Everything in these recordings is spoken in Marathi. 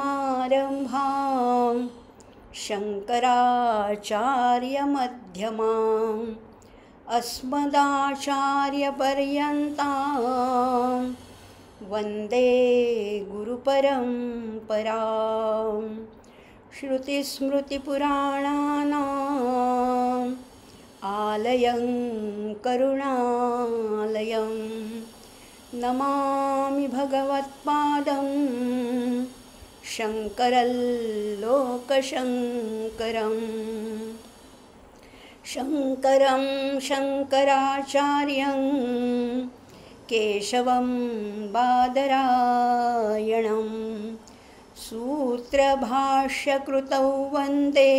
सदाशिवसमारंभां शङ्कराचार्यमध्यमाम् अस्मदाचार्यपर्यन्तां वन्दे गुरुपरम्परां। श्रुतिस्मृतिपुराणानाम् आलयं करुणालयं नमामि भगवत्पादं शङ्करल्लोकशङ्करं। शङ्करं शङ्कराचार्यं केशवं बादरायणं सूत्रभाष्यकृतौ वन्दे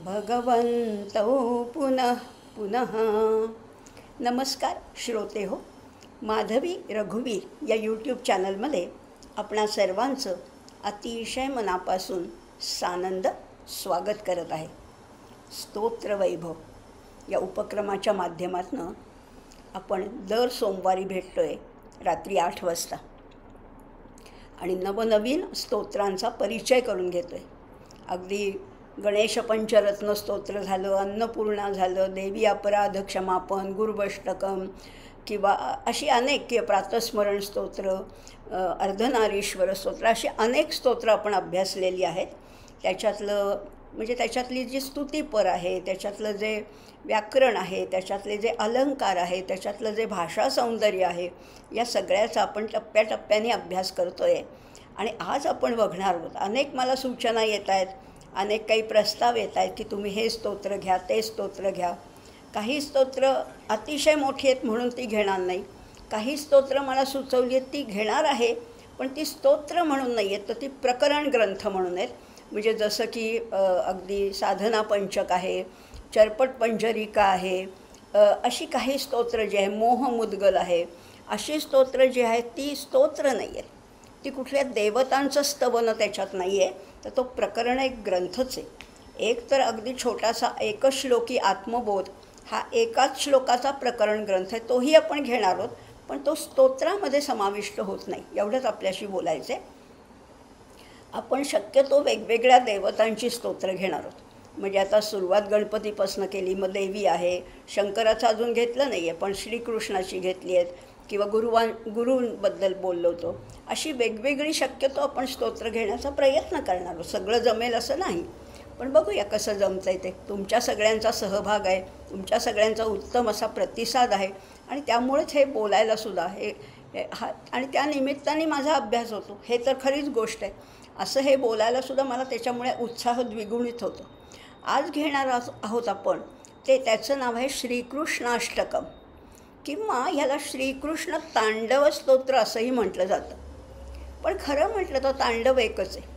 भगवन्तौ पुनः पुनः। नमस्कार श्रोते हो, माधवी रघुवीर या यूट्यूब चॅनलमध्ये आपणा सर्वांचं अतिशय मनापासून सानंद स्वागत करत आहे। स्तोत्र वैभव या उपक्रमाच्या माध्यमातून आपण दर सोमवारी भेटतोय रात्री 8 वाजता आणि नवनवीन स्तोत्रांचा परिचय करून घेतोय। अगदी गणेश पंचरत्न स्तोत्र झालं, अन्नपूर्णा झालं, देवी अपराध क्षमापन, गुरुवष्टकम किंवा अशी अनेक प्रातस्मरण स्तोत्र, अर्धनारीश्वर स्तोत्र, अशी अनेक स्तोत्र आपण अभ्यासलेली आहेत। त्याच्यातली जी स्तुतीपर आहे, त्याच्यातलं जे व्याकरण आहे, त्याच्यातले जे अलंकार आहे, त्याच्यातलं जे भाषा सौंदर्य आहे, या सगळ्याचा आपण टप्प्याटप्प्याने अभ्यास करतोय। आणि आज आपण बघणार आहोत, अनेक मला सूचना येत आहेत, अनेक काही प्रस्ताव येत आहेत की तुम्ही हे स्तोत्र घ्या, ते स्तोत्र घ्या। काही स्तोत्र अतिशय मोठी आहेत म्हणून ती घेणार नाही, काही स्तोत्र मला सुचवली आहेत ती घेणार आहे, पण ती स्तोत्र म्हणून नाही आहेत, तर ती प्रकरण ग्रंथ म्हणून आहेत। म्हणजे जसं की अगदी साधना पंचक आहे, चरपट पंजरिका आहे, अशी काही स्तोत्र जी आहे, मोह मुद्गल आहे, अशी स्तोत्र जी आहेत ती स्तोत्र नाही आहेत, ती कुठल्या देवतांचं स्तवन त्याच्यात नाही आहे, तर तो प्रकरण एक ग्रंथच आहे। एक तर अगदी छोटासा एकश्लोकी आत्मबोध हा एकाच श्लोकाचा प्रकरण ग्रंथ आहे, तोही आपण घेणार आहोत, पण तो स्तोत्रामध्ये समाविष्ट होत नाही, एवढंच आपल्याशी बोलायचं आहे। आपण शक्यतो वेगवेगळ्या देवतांची स्तोत्र घेणार आहोत। म्हणजे आता सुरुवात गणपतीपासून केली, मग देवी आहे, शंकराचं अजून घेतलं नाही आहे, पण श्रीकृष्णाची घेतली आहेत, किंवा गुरूंबद्दल बोललो होतो। अशी वेगवेगळी शक्यतो आपण स्तोत्र घेण्याचा प्रयत्न करणार आहोत। सगळं जमेल असं नाही, पण बघूया कसं जमतं आहे ते। तुमच्या सगळ्यांचा सहभाग आहे, तुमच्या सगळ्यांचा उत्तम असा प्रतिसाद आहे, आणि त्यामुळेच हे बोलायलासुद्धा आणि त्या निमित्ताने माझा अभ्यास होतो, हे तर खरीच गोष्ट आहे। असं हे बोलायलासुद्धा मला त्याच्यामुळे उत्साह द्विगुणित होतो। आज घेणार आहोत आपण त्याचं नाव आहे श्रीकृष्णाष्टकम, किंवा ह्याला श्रीकृष्ण तांडव स्तोत्र असंही म्हटलं जातं। पण खरं म्हटलं तर तांडव एकच आहे।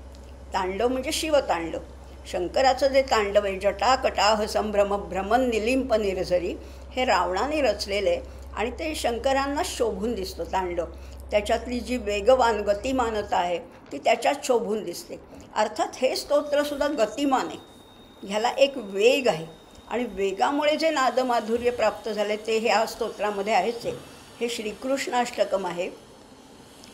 तांडव म्हणजे शिवतांडव, शंकराचं जे तांडव आहे, जटाकटाह संभ्रम भ्रमण निलिंप निर्झरी, हे रावणाने रचलेलं आहे आणि ते शंकरांना शोभून दिसतं तांडव। त्याच्यातली जी वेगवान गतिमानता आहे ती त्याच्यात शोभून दिसते। अर्थात हे स्तोत्रसुद्धा गतिमान आहे, ह्याला एक वेग आहे, आणि वेगामुळे जे नादमाधुर्य प्राप्त झाले ते ह्या स्तोत्रामध्ये आहेच आहे। हे श्रीकृष्णाष्टकम आहे।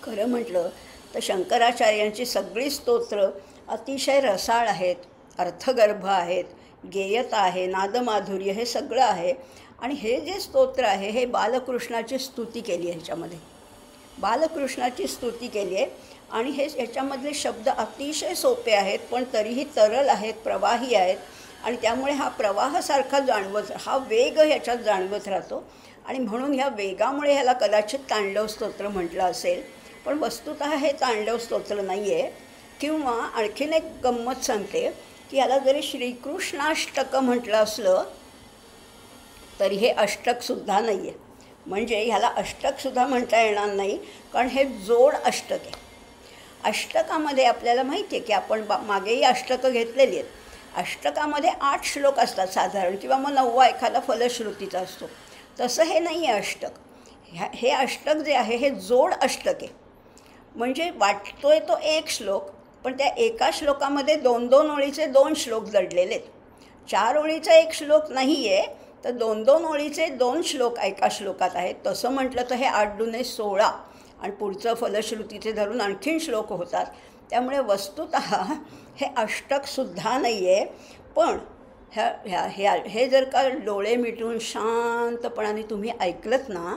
खरं म्हटलं तर शंकराचार्यांची सगळी स्तोत्र अतिशय रसाळ आहेत, अर्थगर्भ आहेत, गेयता आहे, नादमाधुर्य हे सगळं आहे. आणि हे जे स्तोत्र आहे हे बालकृष्णाची स्तुती केली आहे. ह्याच्यामध्ये बालकृष्णाची स्तुती केली आहे आणि हे याच्यामधले शब्द अतिशय सोपे आहेत, पण तरीही तरल आहेत, प्रवाही आहेत. आणि त्यामुळे हा प्रवाहासारखा हा वेग ह्याच्यात जाणवत राहतो. आणि म्हणून ह्या वेगामुळे ह्याला कदाचित तांडव स्तोत्र म्हटलं असेल, पण वस्तुतः हे तांडव स्तोत्र नाही आहे. किंवा आणखीन एक गंमत सांगते की ह्याला जरी श्रीकृष्णाष्टक म्हटलं असलं तरी हे अष्टकसुद्धा नाही आहे. म्हणजे ह्याला अष्टकसुद्धा म्हणता येणार नाही, कारण हे जोड अष्टक आहे. अष्टकामध्ये आपल्याला माहिती आहे की आपण मागेही अष्टकं घेतलेली आहेत. अष्टकामध्ये 8 श्लोक असतात साधारण, किंवा मग 9वा एखादा फलश्रुतीचा असतो. तसं हे नाही आहे अष्टक. हे अष्टक जे आहे हे जोड अष्टक आहे. म्हणजे वाटतोय तो एक श्लोक, पण त्या एका श्लोकामध्ये 2-2 ओळीचे 2 श्लोक दडलेले आहेत. 4 ओळीचा एक श्लोक नाही आहे, तर 2-2 ओळीचे 2 श्लोक एका श्लोकात आहेत. तसं म्हटलं तर हे 8 दुने 16 आणि पुढचं फलश्रुतीचे धरून आणखीन श्लोक होतात. त्यामुळे वस्तुतः हे अष्टकसुद्धा नाही आहे. पण हे जर का डोळे मिटून शांतपणाने तुम्ही ऐकलत ना,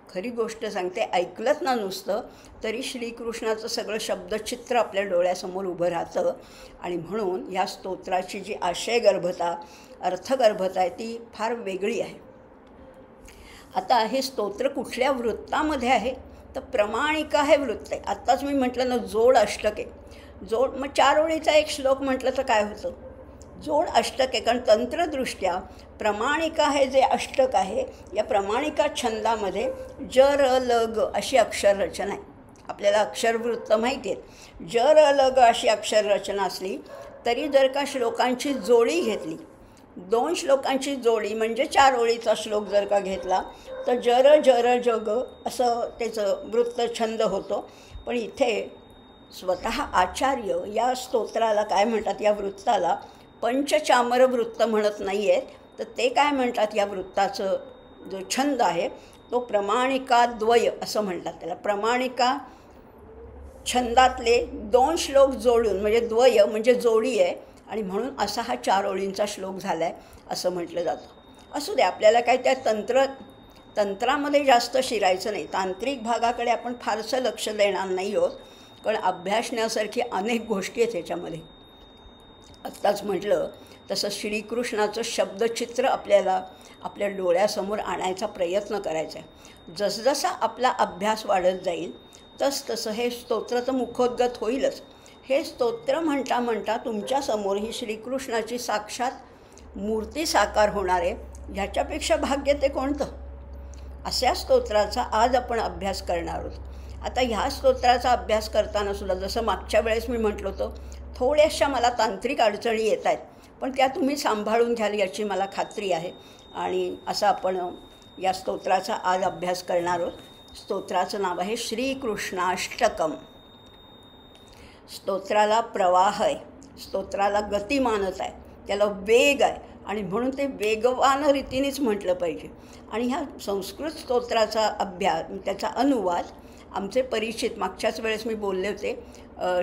खरी गोष्ट सांगते, ऐकलत ना नुसतं, तरी श्रीकृष्णाचं सगळं शब्दचित्र आपल्या डोळ्यासमोर उभं राहतं. आणि म्हणून ह्या स्तोत्राची जी आशयगर्भता, अर्थगर्भता आहे ती फार वेगळी आहे. आता हे स्तोत्र कुठल्या वृत्तामध्ये आहे, तर प्रमाणिका हे वृत्त आहे. आत्ताच मी म्हटलं ना जोड अष्टक आहे. जोड मग 4 ओळीचा एक श्लोक म्हटलं तर काय होतं, जोड अष्टक आहे. कारण तंत्रदृष्ट्या प्रमाणिका हे जे अष्टक आहे, या प्रमाणिका छंदामध्ये ज र ल ग अशी अक्षररचना आहे. आपल्याला अक्षरवृत्त माहिती आहेत. ज र ल ग अशी अक्षररचना असली तरी जर का श्लोकांची जोडी घेतली, 2 श्लोकांची जोडी म्हणजे 4 ओळीचा श्लोक जर का घेतला तर जर जर जग असं त्याचं वृत्तछंद होतो. पण इथे स्वतः आचार्य या स्तोत्राला काय म्हणतात, या वृत्ताला पंचचामर वृत्त म्हणत नाही आहेत. तर ते काय म्हणतात, या वृत्ताचं जो छंद आहे तो प्रमाणिका द्वय असं म्हणतात. त्याला प्रमाणिका छंदातले 2 श्लोक जोडून, म्हणजे द्वय म्हणजे जोडी आहे, आणि म्हणून असा हा 4 ओळींचा श्लोक झाला आहे असं म्हटलं जातं. असू दे, आपल्याला काय त्या तंत्रामध्ये जास्त शिरायचं नाही. तांत्रिक भागाकडे आपण फारसं लक्ष देणार नाही आहोत, कारण अभ्यासण्यासारखी अनेक गोष्टी आहेत त्याच्यामध्ये. आत्ताच म्हटलं तसं श्रीकृष्णाचं शब्दचित्र आपल्याला आपल्या डोळ्यासमोर आणायचा प्रयत्न करायचा आहे. जसजसा आपला अभ्यास वाढत जाईल तसतसं हे स्तोत्र तर मुखोद्गत होईलच. हे स्तोत्र म्हणता म्हणता तुमच्यासमोर ही श्रीकृष्णाची साक्षात मूर्ती साकार होणार आहे. ह्याच्यापेक्षा भाग्य ते कोणतं. अशा स्तोत्राचा आज आपण अभ्यास करणार आहोत. आता ह्या स्तोत्राचा अभ्यास करताना सुद्धा जसं मागच्या वेळेस मी म्हटलं होतं, थोड्याशा मला तांत्रिक अडचणी येत आहेत, पण त्या तुम्ही सांभाळून घ्याल याची मला खात्री आहे. आणि असं आपण या स्तोत्राचा आज अभ्यास करणार आहोत. स्तोत्राचं नाव आहे श्रीकृष्णाष्टकम. स्तोत्राला प्रवाह आहे, स्तोत्राला गतिमानता आहे, त्याला वेग आहे, आणि म्हणून ते वेगवान रीतीनेच म्हटलं पाहिजे. आणि ह्या संस्कृत स्तोत्राचा अभ्यास, त्याचा अनुवाद आमचे परिचित, मागच्याच वेळेस मी बोलले होते,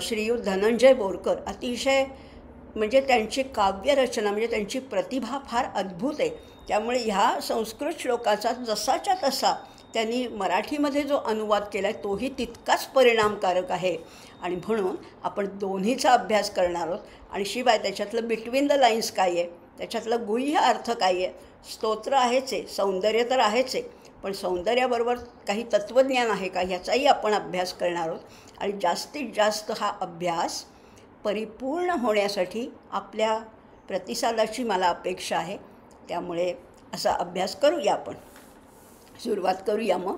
श्रीयुत धनंजय बोरकर, अतिशय म्हणजे त्यांची काव्यरचना, म्हणजे त्यांची प्रतिभा फार अद्भुत आहे. त्यामुळे ह्या संस्कृत श्लोकाचा जसाच्या तसा त्यांनी मराठीमध्ये जो अनुवाद केला आहे तोही तितकाच परिणामकारक आहे. आणि म्हणून आपण दोन्हीचा अभ्यास करणार आहोत. आणि शिवाय त्याच्यातलं बिटवीन द लाईन्स काय आहे, त्याच्यातलं गुह्य अर्थ काय आहे. स्तोत्र आहेच आहे, सौंदर्य तर आहेच आहे, पण सौंदर्याबरोबर काही तत्त्वज्ञान आहे का ह्याचाही आपण अभ्यास करणार आहोत. आणि जास्तीत जास्त हा अभ्यास परिपूर्ण होण्यासाठी आपल्या प्रतिसादाची मला अपेक्षा आहे. त्यामुळे असा अभ्यास करूया आपण. सुरुवात करूया. मग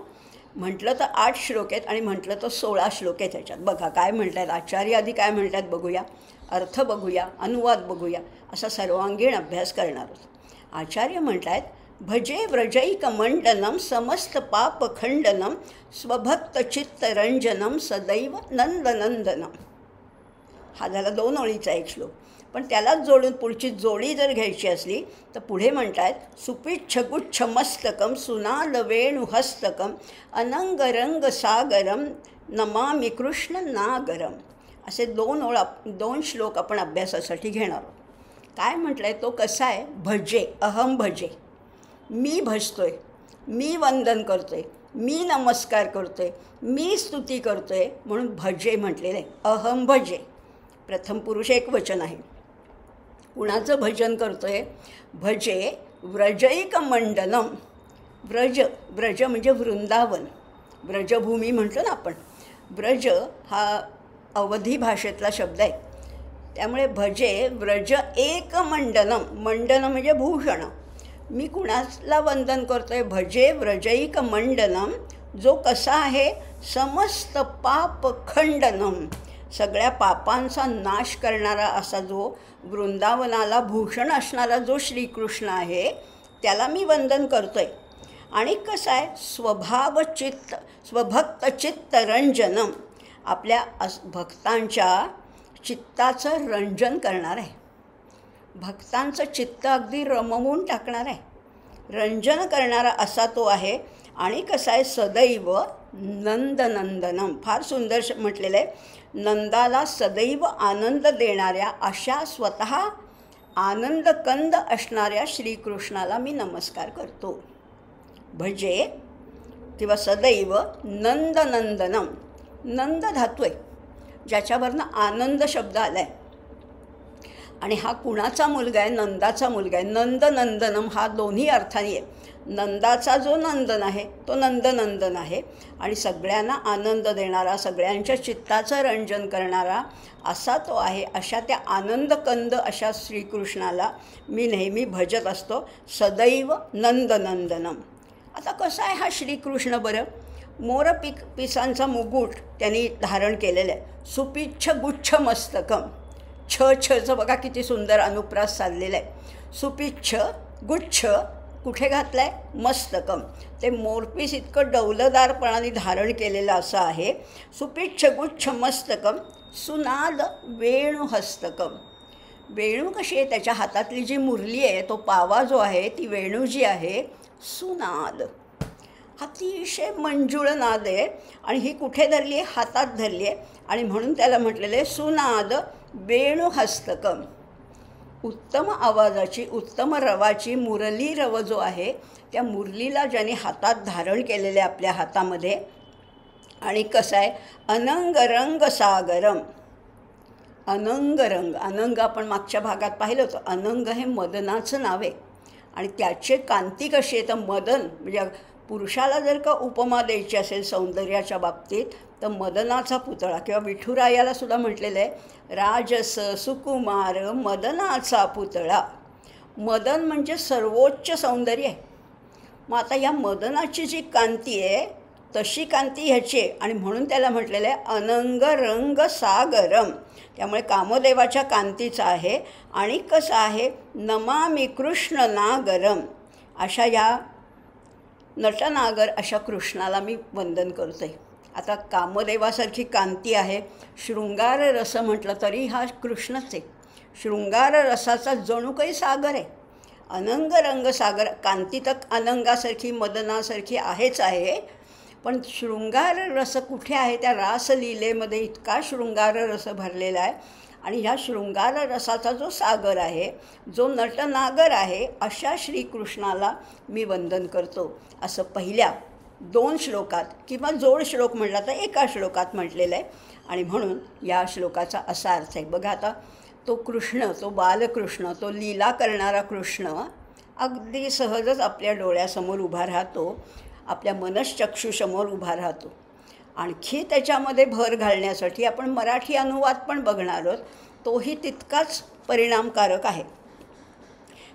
म्हटलं तर 8 श्लोक आहेत आणि म्हटलं तर 16 श्लोक आहेत त्याच्यात. बघा काय म्हणत आहेत आचार्य, आधी काय म्हणत आहेत बघूया, अर्थ बघूया, अनुवाद बघूया, असा सर्वांगीण अभ्यास करणार आहोत. आचार्य म्हणत आहेत, भजे व्रजैकमंडनं समस्त पापखंडनं स्वभक्तचित्तरंजनं सदैव नंदनंदनं. हा झाला 2 ओळीचा एक श्लोक. पण त्यालाच जोडून पुढची जोडी जर घ्यायची असली तर पुढे म्हणतात, सुपिच्छगुच्छमस्तकं सुनादवेणुहस्तकं अनंगरंग सागरं नमामि कृष्ण नागरं. असे 2 श्लोक आपण अभ्यासासाठी घेणार आहोत. काय म्हटलं आहे, तो कसा आहे, भजे, अहम भजे, मी भजतोय, मी वंदन करतोय, मी नमस्कार करतोय, मी स्तुती करतोय, म्हणून भजे म्हटलेलं आहे. अहम भजे, प्रथम पुरुष एकवचन आहे. कुणाचं भजन करतोय, भजे व्रजैक मंडलम. व्रज, व्रज म्हणजे वृंदावन, व्रजभूमी म्हणतो ना आपण. व्रज हा अवधी भाषेतला शब्द आहे. त्यामुळे भजे व्रज एक मंडलम, मंडलम म्हणजे भूषण. मी कुणाला वंदन करतोय, भजे व्रजैक मंडलम, जो कसा आहे, समस्त पाप खंडनम, सगळ्या पापांचा नाश करणारा असा जो वृंदावनाला भूषण असणारा जो श्रीकृष्ण आहे, त्याला मी वंदन करतोय. आणि कसं आहे, स्वभावचित्त, स्वभक्तचित्तरंजनम, आपल्या भक्तांच्या चित्ताचं रंजन करणार आहे. भक्तांचं चित्त अगदी रमवून टाकणार आहे, रंजन करणारा असा तो आहे. आणि कसा आहे, सदैव नंदनंदनम, फार सुंदर म्हटलेलं आहे. नंदाला सदैव आनंद देणाऱ्या अशा स्वतः आनंदकंद असणाऱ्या श्रीकृष्णाला मी नमस्कार करतो. भजे किंवा सदैव नंदनंदनम, नंद धातू आहे ज्याच्यावरनं आनंद शब्द आला आहे. आणि हा कुणाचा मुलगा आहे, नंदाचा मुलगा आहे. नंदनंदनम हा दोन्ही अर्थाने आहे. नंदाचा जो नंदन आहे तो नंदनंदन आहे, आणि सगळ्यांना आनंद देणारा, सगळ्यांच्या चित्ताचं रंजन करणारा असा तो आहे. अशा त्या आनंदकंद अशा श्रीकृष्णाला मी नेहमी भजत असतो. सदैव नंदनंदनम. आता कसा आहे हा श्रीकृष्ण बरं, मोर पिसांचा मुकुट त्यांनी धारण केलेलं आहे. सुपिच्छ गुच्छ मस्तकम, छचं बघा किती सुंदर अनुप्रास चाललेलं आहे. सुपिच्छ गुच्छ कुठे घातलं आहे, मस्तकम, ते मोरपीस इतकं डौलदारपणाने धारण केलेलं असं आहे. सुपिच्छ गुच्छ मस्तकम सुनाद वेणुहस्तकम. वेणू कशी आहे, त्याच्या हातातली जी मुरली आहे, तो पावा जो आहे, ती वेणू जी आहे, सुनाद, अतिशय मंजुळ नाद आहे. आणि ही कुठे धरली आहे, हातात धरली आहे. आणि म्हणून त्याला म्हटलेलं आहे सुनाद वेणुहस्तकम. उत्तम आवाजाची, उत्तम रवाची मुरली रव जो आहे, त्या मुरलीला ज्याने हातात धारण केलेले आपल्या हातामध्ये. आणि कसं आहे, अनंग रंग सागरम. अनंग रंग, अनंग आपण मागच्या भागात पाहिलं होतं. अनंग हे मदनाचं नाव आहे. आणि त्याचे कांती कशी आहे, तर मदन म्हणजे पुरुषाला जर का उपमा द्यायची असेल सौंदर्याच्या बाबतीत, तर मदनाचा पुतळा, किंवा विठुरायाला सुद्धा म्हटलेलं आहे राजस सुकुमार मदनाचा पुतळा. मदन म्हणजे सर्वोच्च सौंदर्य आहे. मग आता या मदनाची जी कांती आहे तशी कांती ह्याची आहे. आणि म्हणून त्याला म्हटलेलं आहे अनंग रंग सागरम. त्यामुळे कामदेवाच्या कांतीचा आहे. आणि कसं आहे, नमामि कृष्ण नागरम, अशा या नटनागर अशा कृष्णाला मी वंदन करतो आहे. आता कामदेवासारखी कांती आहे, शृंगार रस म्हटलं तरी हा कृष्णच आहे. शृंगार रसाचा जणू काही सागर आहे. अनंग रंग सागर, कांती तर अनंगासारखी मदनासारखी आहेच आहे, पण शृंगार रस कुठे आहे, त्या रासलीलेमध्ये इतका शृंगार रस भरलेला आहे. आणि ह्या शृंगार रसाचा जो सागर आहे, जो नटनागर आहे, अशा श्रीकृष्णाला मी वंदन करतो, असं पहिल्या 2 श्लोकात किंवा जोड श्लोक म्हटला तर एका श्लोकात म्हटलेलं आहे. आणि म्हणून या श्लोकाचा असा अर्थ आहे. बघा आता तो कृष्ण, तो बालकृष्ण, तो लीला करणारा कृष्ण अगदी सहजच आपल्या डोळ्यासमोर उभा राहतो, आपल्या मनश्चक्षुसमोर उभा राहतो. आणखी त्याच्यामध्ये भर घालण्यासाठी आपण मराठी अनुवाद पण बघणार आहोत. तोही तितकाच परिणामकारक आहे.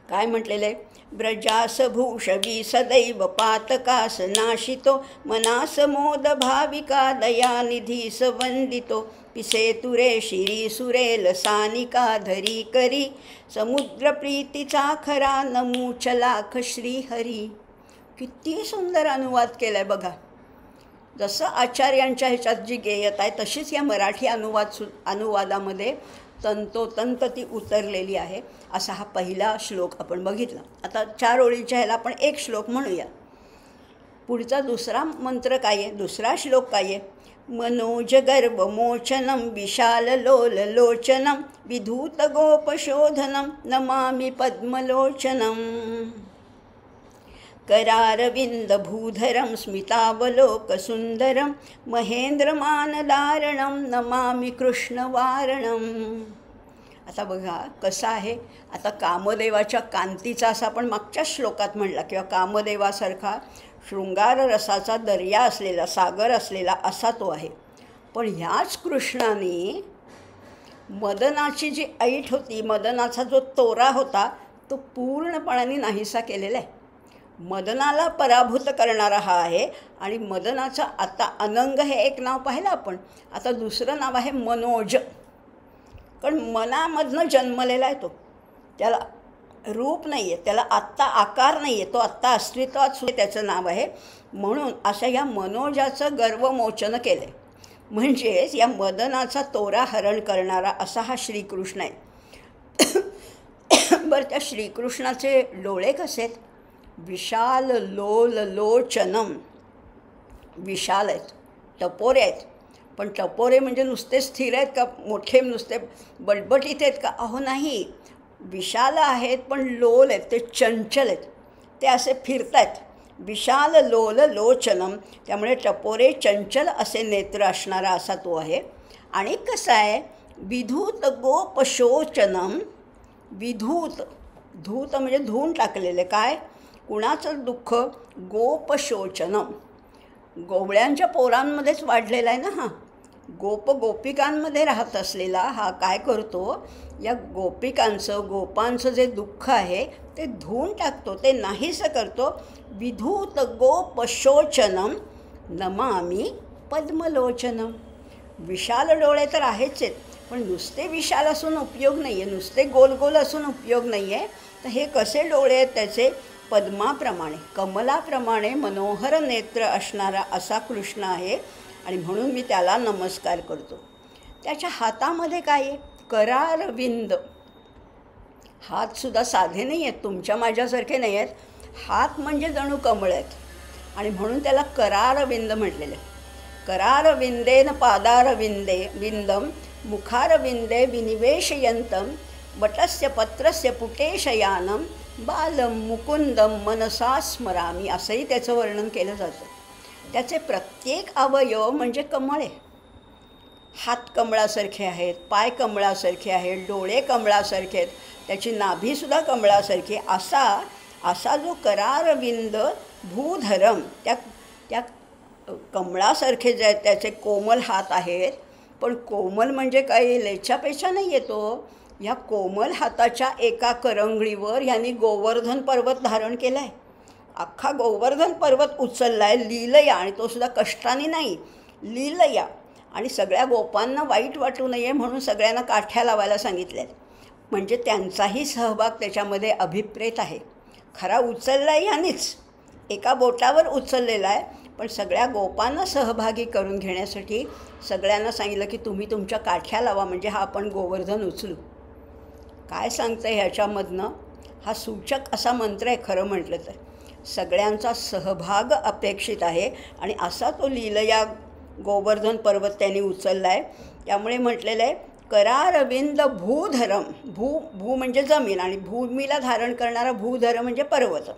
काय म्हटलेलं आहे, व्रजास भूषवी सदैव पातकास नाशितो मनास मोद भाविका दयानिधीस वंदितो पिसे तुरे शिरी सुरेल सानिका धरी करी समुद्र प्रीतीचा खरा नमूच लाख श्रीहरी. किती सुंदर अनुवाद केला आहे बघा. जसं आचार्यांच्या ह्याच्यात जी गेयता आहे तशीच या मराठी अनुवादामध्ये तंतोतंत ती उतरलेली आहे. असा हा पहिला श्लोक आपण बघितला. आता 4 ओळींच्या ह्याला आपण एक श्लोक म्हणूया. पुढचा दुसरा मंत्र काय आहे, दुसरा श्लोक काय आहे, मनोजगर्वमोचनं विशाललोललोचनं विधूतगोपशोधनं नमामि पद्मलोचनम् करारविन्दभूधरं स्मितावलोकसुन्दरं महेंद्रमानदारणं नमामि कृष्णवारणम्. आता बघा कसं आहे. आता कामदेवाच्या कांतीचा असा आपण मागच्या श्लोकात म्हणला किंवा कामदेवासारखा शृंगार रसाचा दर्या असलेला सागर असलेला असा तो आहे. पण ह्याच कृष्णाने मदनाची जी ऐट होती, मदनाचा जो तोरा होता तो पूर्णपणाने नाहीसा केलेला आहे. मदनाला पराभूत करणारा हा आहे. आणि मदनाचा आता अनंग हे एक नाव पाहिलं आपण. आता दुसरं नाव आहे मनोज. कारण मनामधनं जन्मलेला आहे तो. त्याला रूप नाही आहे, त्याला आत्ता आकार नाही आहे, तो आत्ता अस्तित्वात सुद्धा त्याचं नाव आहे. म्हणून अशा या मनोजाचं गर्वमोचन केलं आहे. म्हणजेच या मदनाचा तोरा हरण करणारा असा हा श्रीकृष्ण आहे. बरं, त्या श्रीकृष्णाचे डोळे कसे आहेत? विशाल लोल लोचनम. विशाल आहेत, टपोरे आहेत. पण टपोरे म्हणजे नुसते स्थिर आहेत का, मोठे नुसते बटबटीत आहेत का? अहो नाही, विशाल आहेत पण लोल आहेत, ते चंचल आहेत, ते असे फिरत आहेत. विशाल लोल लोचनम, त्यामुळे टपोरे चंचल असे नेत्र असणारा असा तो आहे. आणि कसं आहे? विधूत गोपशोचनम. विधूत, धूत म्हणजे धुवून टाकलेले. काय? कुणाचं दुःख? गोपशोचनम. गोवळ्यांच्या पोरांमध्येच वाढलेला आहे ना हा. गोपिकांमध्ये राहत असलेला हा काय करतो? या गोपिकांचं, गोपांचं जे दुःख आहे ते धुवून टाकतो, ते नाहीसं करतो. विधूत गोपशोचनम नमामि पद्मलोचनम. विशाल डोळे तर आहेच आहेत, पण नुसते विशाल असून उपयोग नाही आहे, नुसते गोल गोल असून उपयोग नाही आहे. तर हे कसे डोळे आहेत त्याचे? पद्माप्रमाणे, कमलाप्रमाणे मनोहर नेत्र असणारा असा कृष्ण आहे. आणि म्हणून मी त्याला नमस्कार करतो. त्याच्या हातामध्ये काय आहे? करारविंद. हातसुद्धा साधे नाही आहेत, तुमच्या माझ्यासारखे नाही आहेत. हात म्हणजे जणू कमळ आहेत. आणि म्हणून त्याला करारविंद म्हटलेलं आहे. करारविंदेन पादारविंदे विंदम मुखारविंदे विनिवेशयंतम वटस्य पत्रस्य पुटेशयानम बालम मुकुंदम मनसा स्मरामी. असंही त्याचं वर्णन केलं जातं. त्याचे प्रत्येक अवयव म्हणजे कमळ आहे. हात कमळासारखे आहेत, पाय कमळासारखे आहेत, डोळे कमळासारखे आहेत, त्याची नाभीसुद्धा कमळासारखी. असा जो करारविंद भूधरम, त्या कमळासारखे जे आहेत त्याचे कोमल हात आहेत. पण कोमल म्हणजे काही लेच्यापेक्षा नाही येतो. या कोमल हाताच्या एका करंगळीवर ह्यांनी गोवर्धन पर्वत धारण केला आहे. अख्खा गोवर्धन पर्वत उचलला आहे लीलया. आणि तो सुद्धा कष्टाने नाही, लीलया. आणि सगळ्या गोपांना वाईट वाटू नये म्हणून सगळ्यांना काठ्या लावायला सांगितल्या आहेत. म्हणजे त्यांचाही सहभाग त्याच्यामध्ये अभिप्रेत आहे. खरा उचलला आहे ह्यानेच, एका बोटावर उचललेला आहे. पण सगळ्या गोपांना सहभागी करून घेण्यासाठी सगळ्यांना सांगितलं की तुम्ही तुमच्या काठ्या लावा, म्हणजे हा आपण गोवर्धन उचलू. काय सांगतं ह्याच्यामधनं? हा सूचक असा मंत्र आहे खरं म्हटलं तर. सगळ्यांचा सहभाग अपेक्षित आहे. आणि असा तो लीलया गोवर्धन पर्वत त्यांनी उचलला आहे. त्यामुळे म्हटलेलं आहे करारविंद भूधरम. भू म्हणजे जमीन, आणि भूमीला धारण करणारा भूधर म्हणजे पर्वत.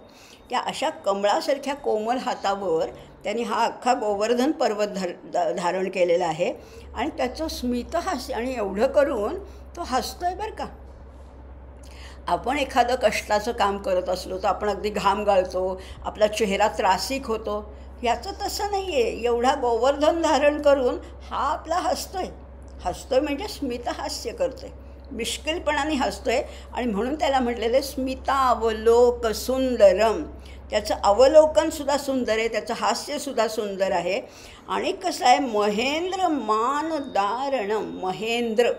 त्या अशा कमळासारख्या कोमल हातावर त्यांनी हा अख्खा गोवर्धन पर्वत धारण केलेला आहे. आणि त्याचं स्मितहास्य, आणि एवढं करून तो हसतोय बरं का. आपण एखादं कष्टाचं काम करत असलो तर आपण अगदी घाम गाळतो, आपला चेहरा त्रासिक होतो. ह्याचं तसं नाही आहे. एवढा गोवर्धन धारण करून हा आपला हसतोय म्हणजे स्मितहास्य करतोय, मिश्किलपणाने हसतोय. आणि म्हणून त्याला म्हटलेलं आहे स्मितावलोक सुंदरम. त्याचं अवलोकनसुद्धा सुंदर आहे, त्याचं हास्यसुद्धा सुंदर आहे. आणि कसं आहे? महेंद्र मानदारणम. महेंद्र,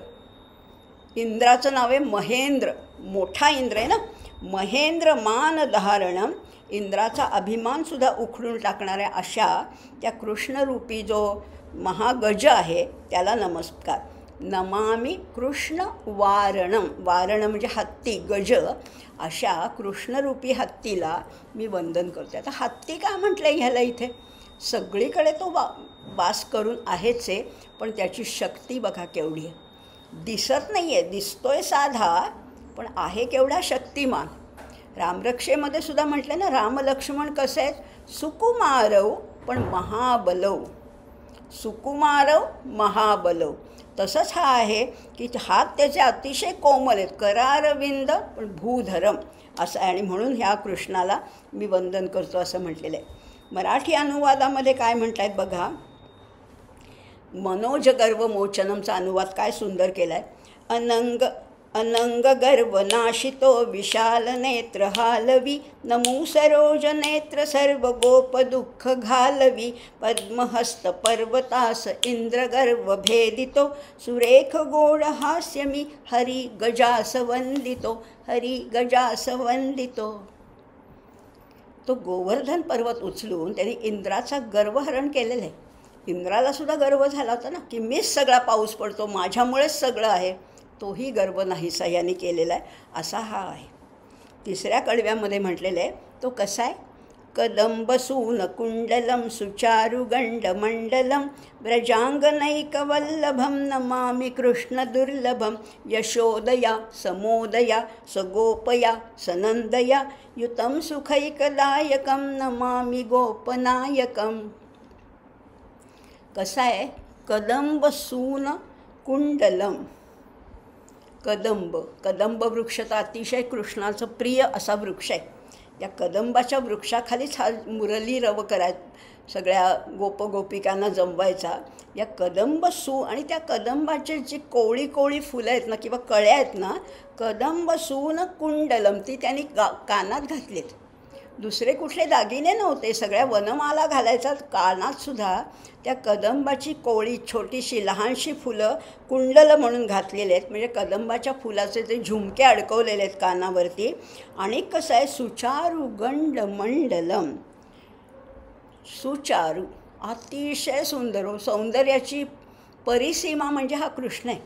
इंद्राचं नाव आहे महेंद्र, मोठा इंद्र आहे ना. महेंद्र मानधारणम, इंद्राचा अभिमानसुद्धा उखडून टाकणाऱ्या अशा त्या कृष्णरूपी जो महागज आहे त्याला नमस्कार. नमामि कृष्ण वारणम. वारण म्हणजे हत्ती, गज. अशा कृष्णरूपी हत्तीला मी वंदन करते. आता हत्ती का म्हटलं ह्याला इथे? सगळीकडे तो वास करून आहेच आहे, पण त्याची शक्ती बघा केवढी आहे. दिसत नाही आहे, दिसतोय साधा, पण आहे केवढा शक्तिमान. रामरक्षेमध्ये सुद्धा म्हटलं ना, रामलक्ष्मण कसे आहेत? सुकुमारव पण महाबलव. सुकुमारव महाबलव. तसंच हा आहे की हात त्याचे अतिशय कोमल आहेत, करारविंद पण भूधरम असं आहे. आणि म्हणून ह्या कृष्णाला मी वंदन करतो असं म्हटलेलं आहे. मराठी अनुवादामध्ये काय म्हटलं आहेत बघा. मनोज गर्व मोचनमचा अनुवाद काय सुंदर केला आहे. अनंग गर्व नाशितो विशाल नेत्र हालवी, नमू सरोज नेत्र सर्व गोप दुःख घालवी, पद्महस्त पर्वतास इंद्र गर्व भेदितो, सुरेख गोड हास्यमी हरी गजास वंदितो, हरी गजास वंदितो. तो गोवर्धन पर्वत उचलून त्यांनी इंद्राचा गर्वहरण केलेलं आहे. इंद्राला सुद्धा गर्व झाला होता ना, की मीच सगळा पाऊस पडतो, माझ्यामुळेच सगळं आहे. तोही गर्व नाहीसा याने केलेला आहे. असा हा आहे. तिसऱ्या कडव्यामध्ये म्हटलेलं आहे, तो कसा आहे. कदंबसून कुंडलम सुचारुगंडमंडलम, व्रजांगनैकवल्लभम नमामि कृष्ण दुर्लभम, यशोदया समोदया सगोपया सनंदया, युतं सुखैकदायकं नमामि गोपनायकम. कसा आहे. कदंबसून कुंडलम. कदंब वृक्ष तर अतिशय कृष्णाचं प्रिय असा वृक्ष आहे. या कदंबाच्या वृक्षाखालीच हा मुरली रव सगळ्या गोपिकांना जमवायचा. या कदंब आणि त्या कदंबाचे जी कोवळी फुलं आहेत ना किंवा कळ्या आहेत ना, कदंब सून कुंडलम, ती त्यांनी कानात घातलीत. दुसरे कुठले दागिने नव्हते, सगळ्या वनमाला घालायचा. कानातसुद्धा त्या कदंबाची कोवळी छोटीशी लहानशी फुलं कुंडल म्हणून घातलेले आहेत. म्हणजे कदंबाच्या फुलाचे ते झुमके अडकवलेले आहेत कानावरती. आणि कसं आहे. सुचारू गंड मंडलम. सुचारू अतिशय सुंदर. सौंदर्याची परिसीमा म्हणजे हा कृष्ण आहे.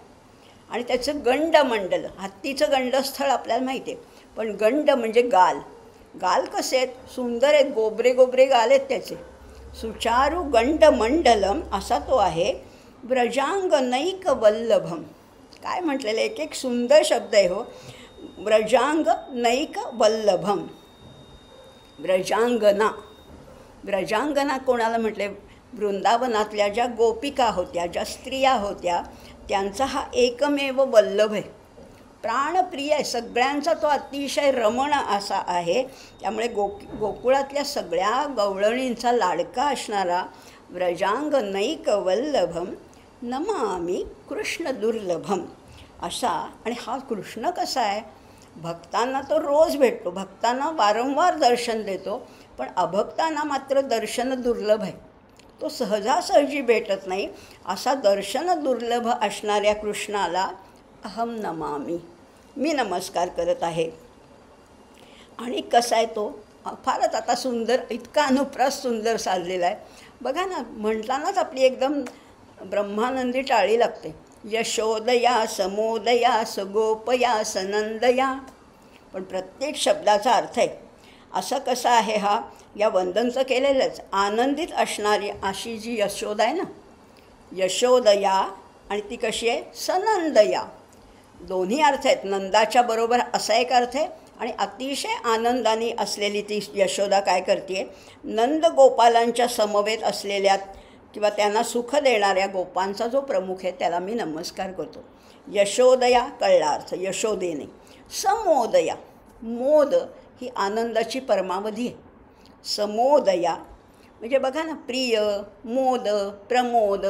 आणि त्याचं गंडमंडल, हत्तीचं गंडस्थळ आपल्याला माहिती आहे, पण गंड म्हणजे गाल. गाल कसे आहेत. सुंदर आहेत, गोबरे गाल आहेत त्याचे. सुचारू गंडमंडलम असा तो आहे. व्रजांगनैक वल्लभम. काय म्हटलेलं, एक सुंदर शब्द आहे हो. व्रजांगनैक वल्लभम. व्रजांगना कोणाला म्हटले. वृंदावनातल्या ज्या गोपिका होत्या, ज्या स्त्रिया होत्या, त्यांचा हा एकमेव वल्लभ आहे. प्राणप्रिय आहे. सगळ्यांचा तो अतिशय रमण असा आहे. त्यामुळे गोकुळातल्या सगळ्या गवळणींचा लाडका असणारा व्रजांगनैक वल्लभम नमामि कृष्ण दुर्लभम असा. आणि हा कृष्ण कसा आहे. भक्तांना तो रोज भेटतो, भक्तांना वारंवार दर्शन देतो, पण अभक्तांना मात्र दर्शन दुर्लभ आहे. तो सहजासहजी भेटत नाही. असा दर्शन दुर्लभ असणाऱ्या कृष्णाला अहम नमामि, मी नमस्कार करत आहे. आणि कसा आहे तो. फारच आता सुंदर, इतका अनुप्रास सुंदर साधलेला आहे बघा ना. म्हटलानाच आपली एकदम ब्रह्मानंदी टाळी लागते. यशोदया समोदया सगोपया सनंदया. पण प्रत्येक शब्दाचा अर्थ आहे. असं कसं आहे हा. या वंदनचं केलेलंच. आनंदित असणारी अशी जी यशोदा आहे ना, यशोदया. आणि ती कशी आहे. सनंदया. दोन्ही अर्थ आहेत. नंदाच्या बरोबर असा एक अर्थ आहे, आणि अतिशय आनंदाने असलेली ती यशोदा काय करते. नंद गोपालांच्या समवेत असलेल्या किंवा त्यांना सुख देणाऱ्या गोपांचा जो प्रमुख आहे त्याला मी नमस्कार करतो. यशोदया कळला अर्थ. यशोदेने. समोदया. मोद ही आनंदाची परमावधी आहे. समोदया म्हणजे बघा ना, प्रिय, मोद, प्रमोद,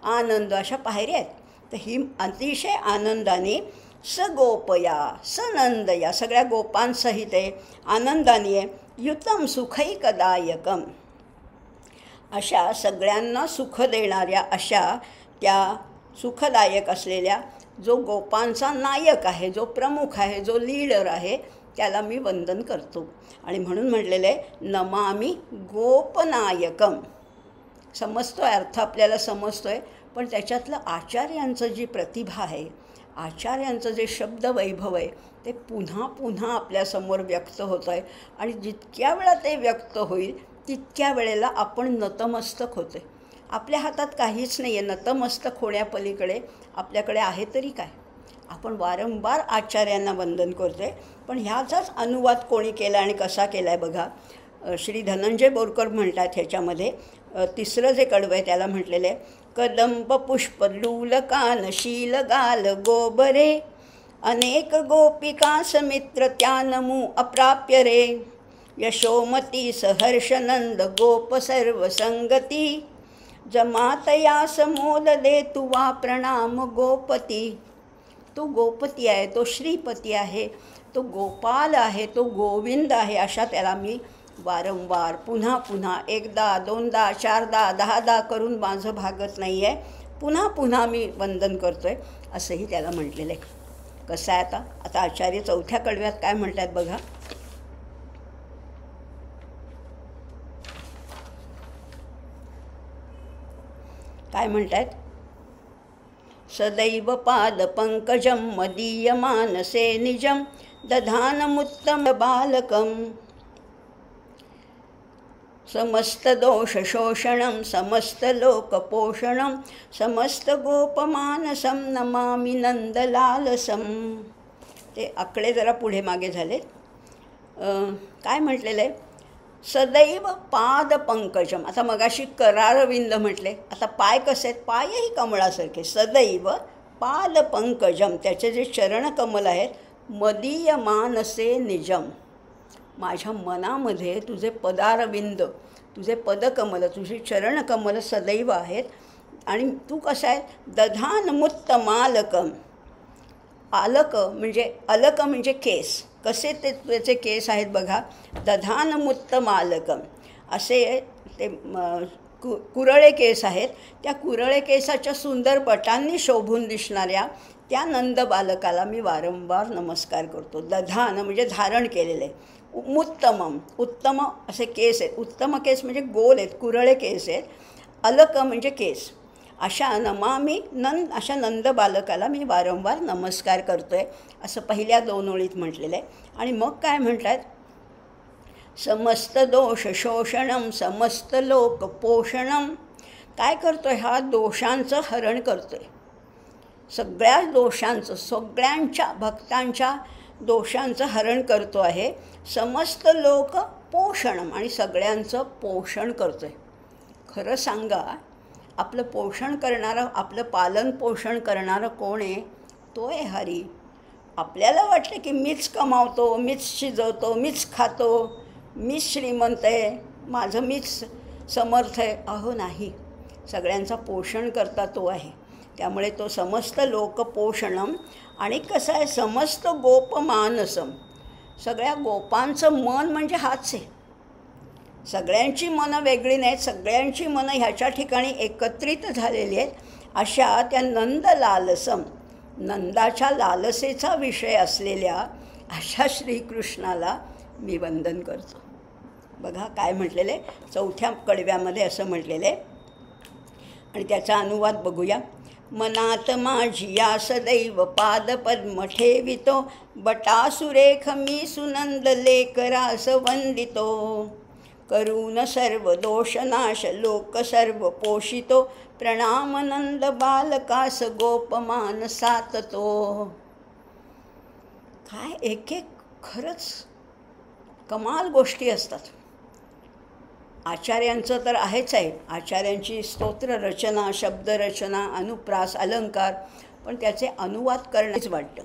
आनंद अशा पायऱ्या आहेत. तर ही अतिशय आनंदाने सगोपया सनंदया, सगळ्या गोपांसहित आहे, आनंदाने आहे. युतम सुखैकदायकम. अशा सगळ्यांना सुख देणाऱ्या अशा त्या सुखदायक असलेल्या जो गोपांचा नायक आहे, जो प्रमुख आहे, जो लीडर आहे, त्याला मी वंदन करतो. आणि म्हणून म्हटलेलं आहे नमामि गोपनायकम. समजतो आहे अर्थ, आपल्याला समजतो आहे, पण त्याच्यातलं आचार्यांचं जी प्रतिभा आहे, आचार्यांचं जे शब्दवैभव आहे, ते पुन्हा पुन्हा आपल्यासमोर व्यक्त होतं आहे. आणि जितक्या वेळा ते व्यक्त होईल तितक्या वेळेला आपण नतमस्तक होते. आपल्या हातात काहीच नाही आहे. नतमस्तक होण्यापलीकडे आपल्याकडे आहे तरी काय. आपण वारंवार आचार्यांना वंदन करतो आहे. पण ह्याचाच अनुवाद कोणी केला आणि कसा केला आहे बघा. श्री धनंजय बोरकर म्हणतात ह्याच्यामध्ये तिसरं जे कडवं आहे त्याला म्हटलेलं आहे, कदंब पुष्प लूलकान शील गाल गोबरे अनेक गोपिका समित्र त्यानमू अप्राप्य रे यशोमती सहर्षनंद गोप सर्व संगती जमातया समोद दे तुवा प्रणाम गोपती. तो गोपती आहे, तो श्रीपती आहे, तो गोपाल आहे, तो गोविंद आहे. अशा त्याला मी वारंवार पुन्हा पुन्हा एकदा दोनदा चारदा दहादा करून माझं भागत नाही आहे. पुन्हा पुन्हा मी वंदन करतो आहे असंही त्याला म्हटलेलं आहे. कसं आहे आता आचार्य चौथ्या कडव्यात काय म्हणतात बघा. काय म्हणतात, सदैव पाद पंकजं मदीय मानसे निजं दधानमुत्तम बालकं समस्त दोष शोषणं समस्त लोकपोषणं समस्त गोपमानसं नमामि नंदलालसं. ते आकडे जरा पुढे मागे झाले. काय म्हटलेलं आहे, सदैव पाद पंकजम. आता मगाशी करारविंद म्हटले, आता पाय कसे आहेत, पायही कमळासारखे. सदैव पाद पंकजम, त्याचे जे चरणकमल आहेत, मदीय मानसे निजम, माझ्या मनामध्ये तुझे पदारविंद, तुझे पदकमल, तुझे चरणकमल सदैव आहेत. आणि तू कसा आहे, दधानमुत्त मालकम. आलक म्हणजे अलक म्हणजे केस, कसे ते त्याचे केस आहेत बघा. दधानमुत्त मालकम असे ते कुरळे केस आहेत. त्या कुरळे केसाच्या सुंदर पटांनी शोभून दिसणाऱ्या त्या नंद बालकाला मी वारंवार नमस्कार करतो. दधान म्हणजे धारण केलेले, मुत्तमम उत्तम असे केस आहेत. उत्तम केस म्हणजे गोल आहेत, कुरळे केस आहेत. अलक म्हणजे केस. अशा नमामी अशा नंद बालकाला मी वारंवार नमस्कार करतो आहे असं पहिल्या 2 ओळीत म्हटलेलं आहे. आणि मग काय म्हणतात, समस्त दोष शोषणं समस्त लोक पोषणं. काय करतो आहे, हा दोषांचं हरण करतो आहे. सगळ्या दोषांचं, सगळ्यांच्या भक्तांच्या दोषांचं हरण करतो आहे. समस्त लोक पोषणं आणि सगळ्यांचं पोषण करतो आहे. खरं सांगा, आपलं पोषण करणारं, आपलं पालन पोषण करणारं कोण आहे, तो आहे हरी. आपल्याला वाटतं की मीच कमावतो, मीच शिजवतो, मीच खातो, मीच श्रीमंत आहे, माझं मीच समर्थ आहे. अहो नाही, सगळ्यांचा पोषण करता तो आहे. त्यामुळे तो समस्त लोकपोषणम. आणि कसं आहे, समस्त गोपमानसम, सगळ्या गोपांचं मन म्हणजे हाच आहे. सगळ्यांची मनं वेगळी नाहीत, सगळ्यांची मनं ह्याच्या ठिकाणी एकत्रित झालेली आहेत. अशा त्या नंद लालसम, नंदाच्या लालसेचा विषय असलेल्या अशा श्रीकृष्णाला मी वंदन करतो. बघा काय म्हटलेले, चौथ्या कडव्यामध्ये असं म्हटलेले. आणि त्याचा अनुवाद बघूया. मनात माझिया सदैव पादपद्म ठेवितो बटासुरेख मी सुनंद लेकरास वंदितो करून सर्व दोषनाश लोक सर्व पोषितो प्रणामनंद बालकास गोपमान साततो. काय एक एक खरंच कमाल गोष्टी असतात. आचार्यांचं तर आहेच आहे, आचार्यांची स्तोत्ररचना, शब्दरचना, अनुप्रास, अलंकार, पण त्याचे अनुवाद करणेच वाटतं.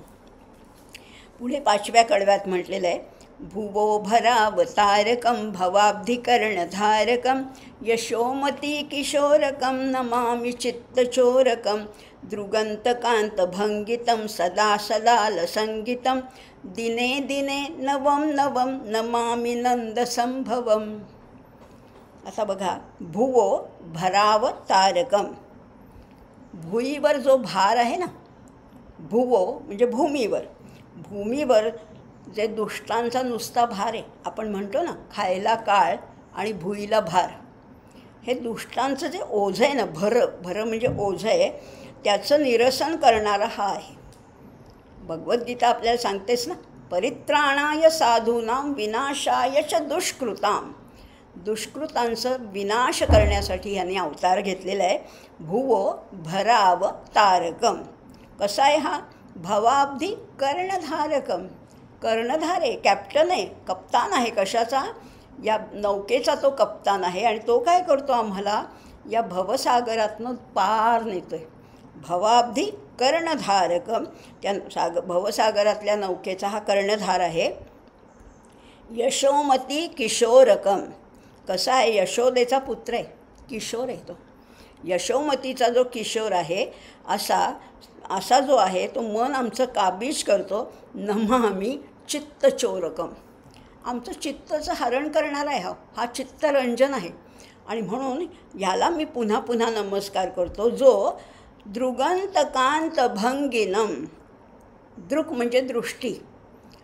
पुढे 5व्या कडव्यात म्हटलेलं आहे, भुवो भरावतारकं भवाब्धिकर्णधारकं यशोमती किशोरकं नमामि चित्तचोरकं दृगन्तकान्तभङ्गितं सदा सदालसङ्गितं दिने दिने नवं नवं नमामि नन्दसंभवम्. आता बघा, भुवो भराव तारकम, भुईवर जो भार आहे ना, भुवो म्हणजे भूमीवर, भूमीवर जे दुष्टांचा नुसता भार आहे, आपण म्हणतो ना खायला काळ आणि भुईला भार, हे दुष्टांचं जे ओझं आहे ना, भर म्हणजे ओझं आहे, त्याचं निरसन करणारा हा आहे. भगवद्गीता आपल्याला सांगतेच ना, परित्राणाय साधूनां विनाशाय च दुष्कृतां. दुष्कृतांचं विनाश करण्यासाठी ह्यांनी अवतार घेतलेला आहे. भुवो भराव तारकम. कसा आहे हा? भवाब्धी कर्णधारकम. कर्णधार आहे, कॅप्टन आहे, कप्तान आहे. कशाचा? या नौकेचा तो कप्तान आहे. आणि तो काय करतो? आम्हाला या भवसागरातनं पार नेतो आहे. भवाब्धी कर्णधारकम. त्या भवसागरातल्या नौकेचा हा कर्णधार आहे. यशोमती किशोरकम. कसा आहे? यशोदेचा पुत्र आहे, किशोर आहे तो. यशोमतीचा जो किशोर आहे असा जो आहे तो मन आमचं काबीज करतो. नमामि चित्तचोरकम. आमचं चित्तचं हरण करणारा आहे हा चित्तरंजन आहे. आणि म्हणून ह्याला मी पुन्हा पुन्हा नमस्कार करतो. जो दृगंतकांत भंगिनम. दृक म्हणजे दृष्टी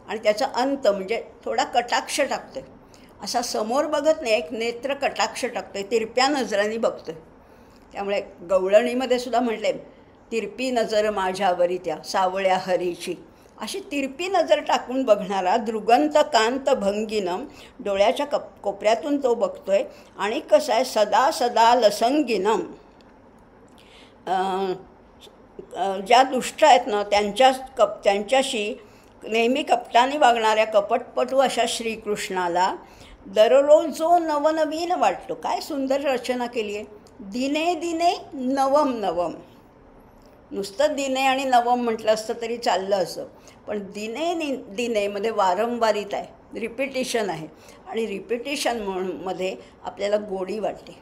आणि त्याचा अंत म्हणजे थोडा कटाक्ष टाकतोय. असा समोर बघत नाही, एक नेत्र कटाक्ष टाकतोय, तिरप्या नजरांनी बघतोय. त्यामुळे गवळणीमध्ये सुद्धा म्हटले, तिरपी नजर माझ्यावरी त्या सावळ्या हरीची. अशी तिरपी नजर टाकून बघणारा दृगंतकांत भंगिनम. डोळ्याच्या कोपऱ्यातून तो बघतोय. आणि कसं आहे? सदा सदा लसंगिनम. ज्या दुष्ट आहेत ना त्यांच्याशी नेहमी कपटाने वागणाऱ्या कपटपटू अशा श्रीकृष्णाला दररोज जो नवनवीन वाटतो. काय सुंदर रचना केली आहे. दिने दिने नवम नवम. नुसतं दिने आणि नवम म्हटलं असतं तरी चाललं असं, पण दिने दिनेमध्ये वारंवारिता आहे, रिपिटिशन आहे. आणि रिपिटिशन मध्ये आपल्याला गोडी वाटते.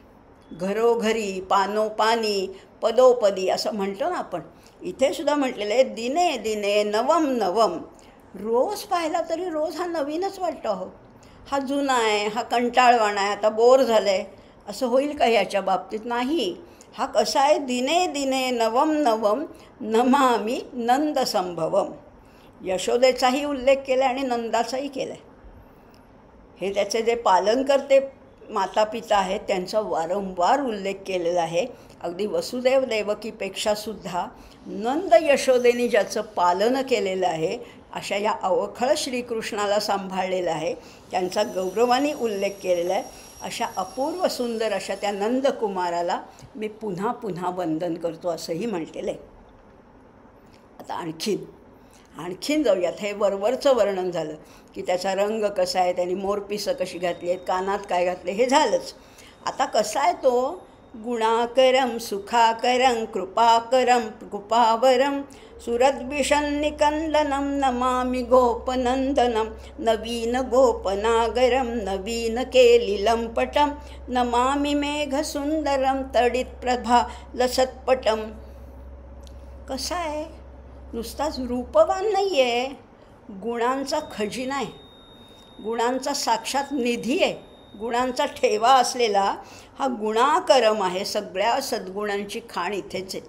घरोघरी, पानोपानी, पदोपदी असं म्हणतो ना आपण. इथे सुद्धा म्हटलेलं आहे दिने दिने नवम नवम. रोज पाहिला तरी रोज हा नवीनच वाटतो. हो, हा जुना आहे, हा कंटाळवाणा आहे, आता बोर झालं आहे असं होईल का ह्याच्या बाबतीत? नाही. हा कसा आहे? दिने दिने नवम नवम नमामि नंदसंभवम. यशोदेचाही उल्लेख केला आहे आणि नंदाचाही केला आहे. हे त्याचे जे पालन करते माता पिता आहेत त्यांचा वारंवार उल्लेख केलेला आहे. अगदी वसुदेव देवकीपेक्षा सुद्धा नंद यशोदेनी ज्याचं पालन केलेलं आहे अशा या अवखळ श्रीकृष्णाला सांभाळलेलं आहे, त्यांचा गौरवाने उल्लेख केलेला आहे. अशा अपूर्व सुंदर अशा त्या नंदकुमाराला मी पुन्हा पुन्हा वंदन करतो असंही म्हटलेलं आहे. आता आणखीन जाऊयात. हे वरवरचं वर्णन झालं की त्याचा रंग कसा आहे, त्याने मोरपिसं कशी घातली आहेत, कानात काय घातले, हे झालंच. आता कसा आहे तो? गुणाकरम सुखाकरं कृपाकरं कृपावरं सुरद्विषन्निकन्दनं नमामि गोपनन्दनं नवीन गोपनागरं नवीन केलिलं पटं नमामि मेघसुन्दरं तडित्प्रभा लसत्पटं. कसा आहे? नुसताच रूपवान नाही आहे, गुणांचा खजिना आहे, गुणांचा साक्षात निधी आहे, गुणांचा ठेवा असलेला हा गुणाकरम आहे. सगळ्या सद्गुणांची खाण इथेच आहे.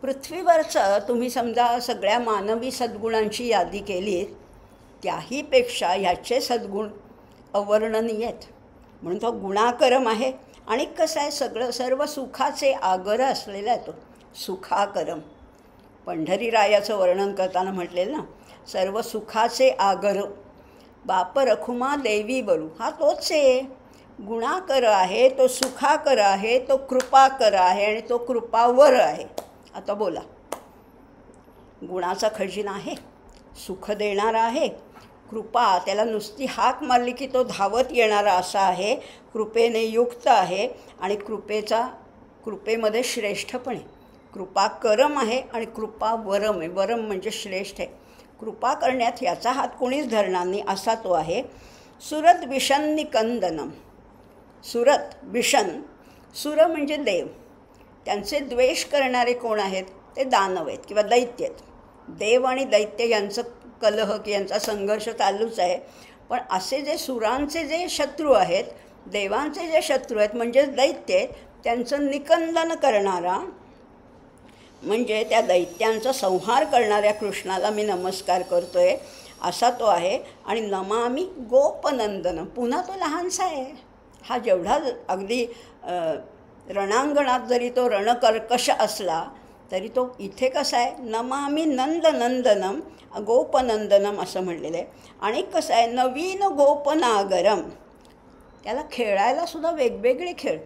पृथ्वीवरचं तुम्ही समजा सगळ्या मानवी सद्गुणांची यादी केली त्याहीपेक्षा ह्याचे सद्गुण अवर्णनीय आहेत, म्हणून तो गुणाकरम आहे. आणि कसं आहे? सर्व सुखाचे आगर असलेला आहे तो सुखाकरम. पंढरीरायाचं वर्णन करताना म्हटलेलं ना, सर्व सुखाचे आगर बाप रखुमा देवी बरू. हा तोच आहे. गुणाकर आहे, तो सुखाकर आहे, तो कृपाकर आहे आणि तो कृपावर आहे. आता बोला, गुणाचा खजिना आहे, सुख देणारा आहे, कृपा त्याला नुसती हाक मारली की तो धावत येणारा असा आहे, कृपेने युक्त आहे आणि कृपेमध्ये श्रेष्ठपण आहे. कृपाकरम आहे आणि कृपावरम आहे. वरम म्हणजे श्रेष्ठ आहे. कृपा करण्यात याचा हात कोणीच धरणार नाही असा तो आहे. सुरत विषन्निकंदनम. सुरत विषण, सुर म्हणजे देव, त्यांचे द्वेष करणारे कोण आहेत? ते दानव आहेत किंवा दैत्य आहेत. देव आणि दैत्य यांचं कलह की यांचा संघर्ष चालूच आहे. पण असे जे सुरांचे जे शत्रू आहेत, देवांचे जे शत्रू आहेत म्हणजे दैत्य आहेत, त्यांचं निकंदन करणारा म्हणजे त्या दैत्यांचा संहार करणाऱ्या कृष्णाला मी नमस्कार करतोय असा तो आहे. आणि नमामि गोपनंदन. पुन्हा तो लहानसा आहे. हा जेवढा अगदी रणांगणात जरी तो रणकर्कश असला तरी तो इथे कसा आहे? नमामि नंदनंदनम गोपनंदनम असं म्हणलेलं आहे. आणि कसं आहे? नवीन गोपनागरम. त्याला खेळायला सुद्धा वेगवेगळे खेळ,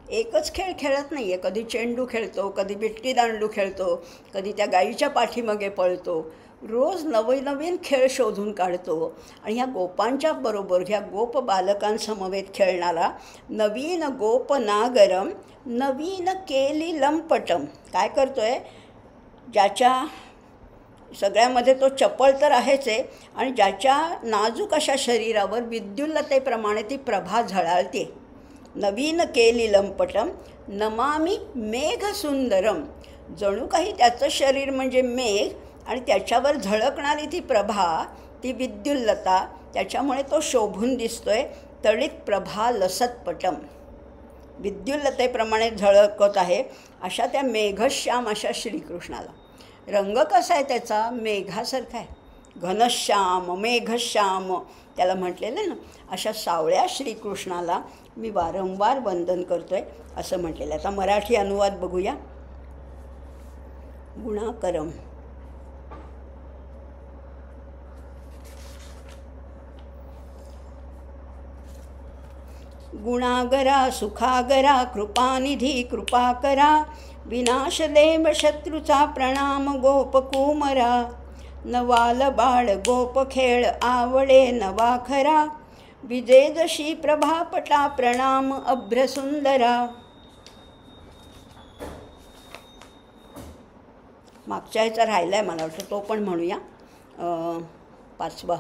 एकच खेळ खेळत नाही आहे. कधी चेंडू खेळतो, कधी बिट्टी दांडू खेळतो, कधी त्या गाईच्या पाठीमागे पळतो. रोज नवीन खेळ शोधून काढतो. आणि ह्या गोपांच्या बरोबर ह्या गोप बालकांसमवेत खेळणारा नवीन गोप नागरम नवीन केली लंपटम काय करतो आहे, ज्याच्या सगळ्यामध्ये तो चपळ तर आहेच आहे आणि ज्याच्या नाजूक अशा शरीरावर विद्युल्लतेप्रमाणे ती प्रभा झळाळते. नवीन केली लंपटम नमामी मेघसुंदरम, जणू काही त्याचं शरीर म्हणजे मेघ आणि त्याच्यावर झळकणारी ती प्रभा, ती विद्युल्लता, त्याच्यामुळे तो शोभून दिसतोय. तळीत प्रभा लसतपटम, विद्युल्लतेप्रमाणे झळकत आहे अशा त्या मेघश्याम अशा श्रीकृष्णाला. रंग कसा आहे त्याचा, मेघासारखा आहे, घनश्याम मेघश्याम त्याला म्हटलेलं आहे ना. अशा सावळ्या श्रीकृष्णाला मी वारंवार वंदन करतो आहे असं म्हटलेलं आहे. आता मराठी अनुवाद बघूया. गुणाकरम. गुणागरा सुखागरा कृपानिधी कृपा करा, विनाशदेव शत्रूचा प्रणाम गोपकुमरा. नवाल बाळ गोप खेळ आवडे नवा खरा, विजेजशी प्रभापटा प्रणाम अभ्रसुंदरा. मागच्या ह्याचा राहिला आहे मला वाटतं, तो पण म्हणूया. 5वा.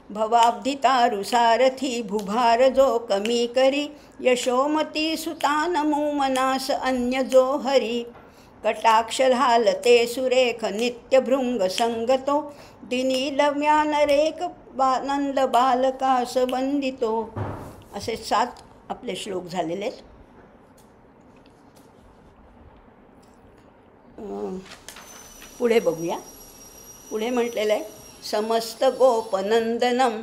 भवाब्धितारु सारथी भुभार जो कमी करी, यशोमती सुतानमू मनास अन्य जो हरी. कटाक्ष घालते सुरेख नित्यभृंग संगतो, दिनी लव्यानरेक नंद बालकास वंदितो. असे 7 आपले श्लोक झालेले आहेत. पुढे बघूया. पुढे म्हटलेलं आहे समस्त गोपनंदनम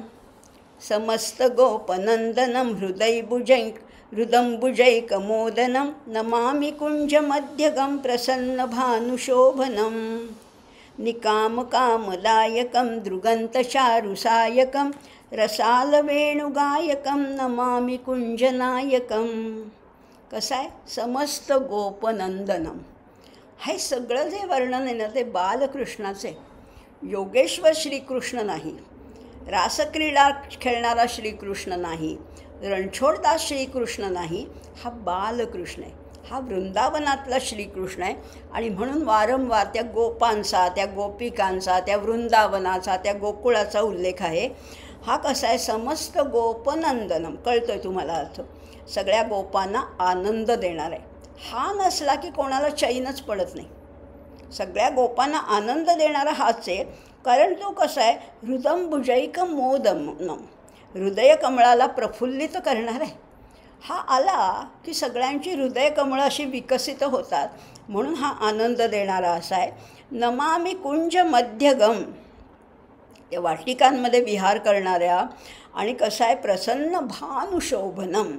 हृदंबुजैकमोदनम नमामि कुंजमध्यगम प्रसन्नभानुशोभनम. निकामकामदायकं दृगन्तचारुसायकं रसालवेणुगायकं नमामि कुंजनायकं. कसं आहे, समस्त गोपनंदनम, हे सगळं जे वर्णन आहे ना ते बालकृष्णाचे. योगेश्वर श्रीकृष्ण नाही, रासक्रीडा खेळणारा श्रीकृष्ण नाही, रणछोडदास श्रीकृष्ण नाही, हा बालकृष्ण आहे, हा वृंदावनातला श्रीकृष्ण आहे. आणि म्हणून वारंवार त्या गोपांचा, त्या गोपिकांचा, त्या वृंदावनाचा, त्या गोकुळाचा उल्लेख आहे. हा कसा आहे, समस्त गोपनंदनम, कळतो आहे तुम्हाला अर्थ, सगळ्या गोपांना आनंद देणार आहे. हा नसला की कोणाला चैनच पडत नाही. सगळ्या गोपांना आनंद देणारा हाच आहे. कारण तो कसा आहे, हृदंबुजैक मोदनम, हृदय कमळाला प्रफुल्लित करणार आहे. हा आला की सगळ्यांची हृदय कमळं अशी विकसित होतात, म्हणून हा आनंद देणारा असा आहे. नमामि कुंज मध्यगम, त्या वाटिकांमध्ये विहार करणाऱ्या, आणि कसा आहे प्रसन्न भानुशोभनम,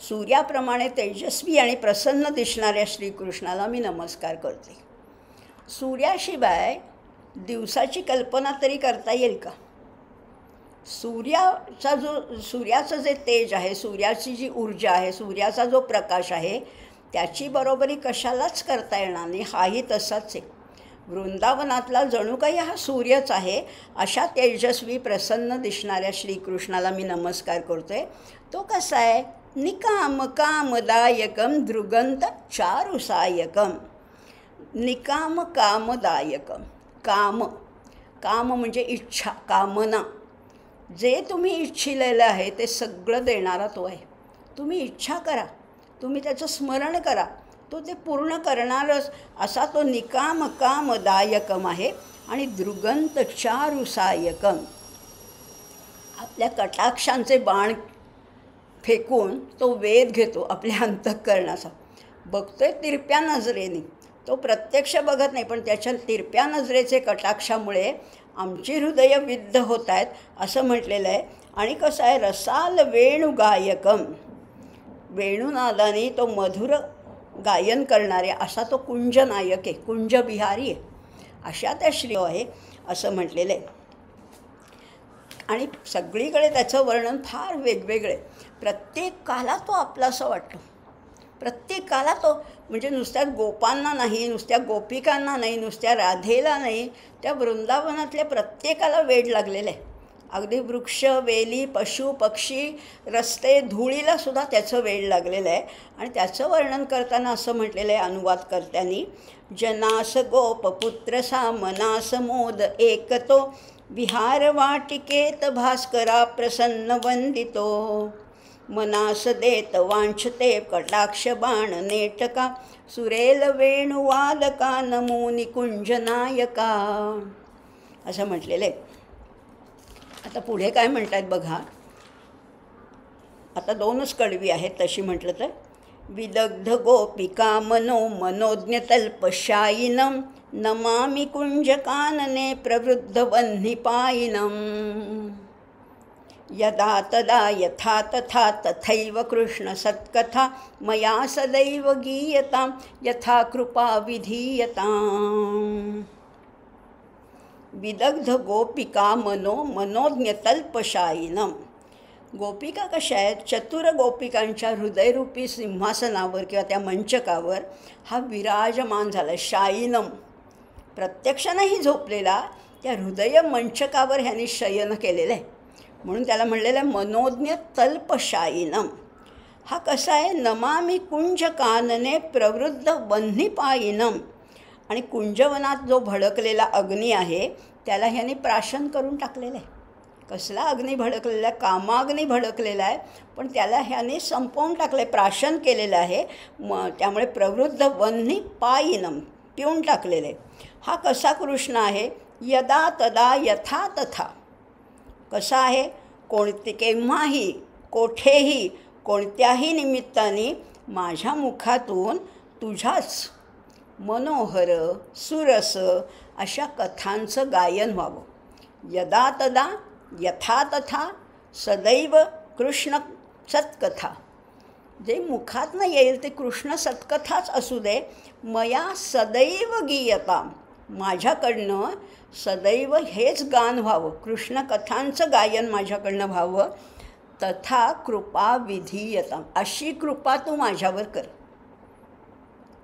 सूर्याप्रमाणे तेजस्वी आणि प्रसन्न दिसणाऱ्या श्रीकृष्णाला मी नमस्कार करते. सूर्याशिवाय दिवसाची कल्पना तरी करता येईल का? सूर्याचं जे तेज आहे, सूर्याची जी ऊर्जा आहे, सूर्याचा जो प्रकाश आहे, त्याची बरोबरी कशालाच करता येणार नाही. हाही तसाच आहे. वृंदावनातला जणू काही हा सूर्यच आहे. अशा तेजस्वी प्रसन्न दिसणाऱ्या श्रीकृष्णाला मी नमस्कार करतो आहे. तो कसा आहे, निकाम कामदायकम दृगंत चारुसायकम. निकाम कामदायकम, काम म्हणजे इच्छा, कामना. जे तुम्ही इच्छिलेलं आहे ते सगळं देणारा तो आहे. तुम्ही इच्छा करा, तुम्ही त्याचं स्मरण करा, तो ते पूर्ण करणारच असा तो निकाम कामदायकम आहे. आणि दृगंत चारुसायकम, आपल्या कटाक्षांचे बाण फेकून तो वेध घेतो आपल्या अंतःकरणाचा. बघतोय तिरप्या नजरेने, तो प्रत्यक्ष बघत नाही, पण त्याच्या तिरप्या नजरेचे कटाक्षामुळे आमची हृदय विद्ध होत आहेत असं म्हटलेलं आहे. आणि कसं आहे, रसाल वेणुगायकम, वेणुनादाने तो मधुर गायन करणारे असा तो कुंजनायक आहे, कुंजबिहारी आहे, अशा त्या श्री आहे असं म्हटलेलं आहे. आणि सगळीकडे त्याचं वर्णन फार वेगवेगळे. प्रत्येक काला तो आपलासा वाटतो. प्रत्येक काला तो म्हणजे नुसत्या गोपांना नाही, नुसत्या गोपिकांना नाही, नुसत्या राधेला नाही, त्या वृंदावनातल्या प्रत्येकाला वेड लागलेलं आहे. अगदी वृक्ष, वेली, पशु, पक्षी, रस्ते, धुळीला सुद्धा त्याचं वेड लागलेलं आहे. आणि त्याचं वर्णन करताना असं म्हटलेलं आहे अनुवादकर्त्यांनी, जनास गोपपुत्र सा मनास मोद एकतो, विहार वाटिकेत भास्करा प्रसन्न वंदितो, मनास देत वांछते कटाक्ष बाण नेटका, सुरेल वेणुवादका नमो निकुंजनायका, असं म्हटलेलं आहे. आता पुढे काय म्हणतात बघा. आता 2च कडवी आहेत तशी म्हटलं तर. विदग्ध गोपिका मनो मनोज्ञतल्पशायिनं, नमामि कुंजकानने प्रवृद्ध वह्निपायिनं, यदा तदा यथा तथा तथैव कृष्ण सत्कथा, मया सदैव गीयतां यथा कृपा विधीयताम्. विदग्ध गोपिका मनोज्ञतल्पशायिनं. गोपिका कशा आहेत? चतुर गोपिकांच्या हृदयरूपी सिंहासनावर किंवा त्या मंचकावर हा विराजमान झाला. शायिनम, प्रत्यक्ष नाही झोपलेला, त्या हृदय मंचकावर ह्यांनी शयन केलेलं आहे. म्हणून त्याला म्हणलेलं आहे मनोज्ञ तल्पशायिनम. हा कसा आहे? नमामि कुंजकानने प्रवृद्ध वह्निपायिनम. आणि कुंजवनात जो भडकलेला अग्नी आहे त्याला ह्यांनी प्राशन करून टाकलेलं आहे. कसला अग्नी भडकलेला आहे? कामाग्नी भडकलेला आहे, पण त्याला ह्याने संपवून टाकलं आहे, प्राशन केलेलं आहे. त्यामुळे प्रवृद्ध वह्निपायिनम, पिऊन टाकलेलं आहे. हा कसा कृष्ण आहे? यदा तदा यथा तथा. कसा आहे? केव्हाही, कोठेही, कोणत्याही निमित्ताने माझ्या मुखातून तुझ्याच मनोहर, सुरस अशा कथांचं गायन व्हावं. यदा तदा यथा तथा सदैव कृष्ण सत्कथा. जे मुखातनं येईल ते कृष्ण सत्कथाच असू दे. मया सदैव गीयता, माझ्याकडनं सदैव हेच गान व्हावं, कृष्ण कथांचं गायन माझ्याकडनं व्हावं. तथा कृपा विधीयता, अशी कृपा तू माझ्यावर कर.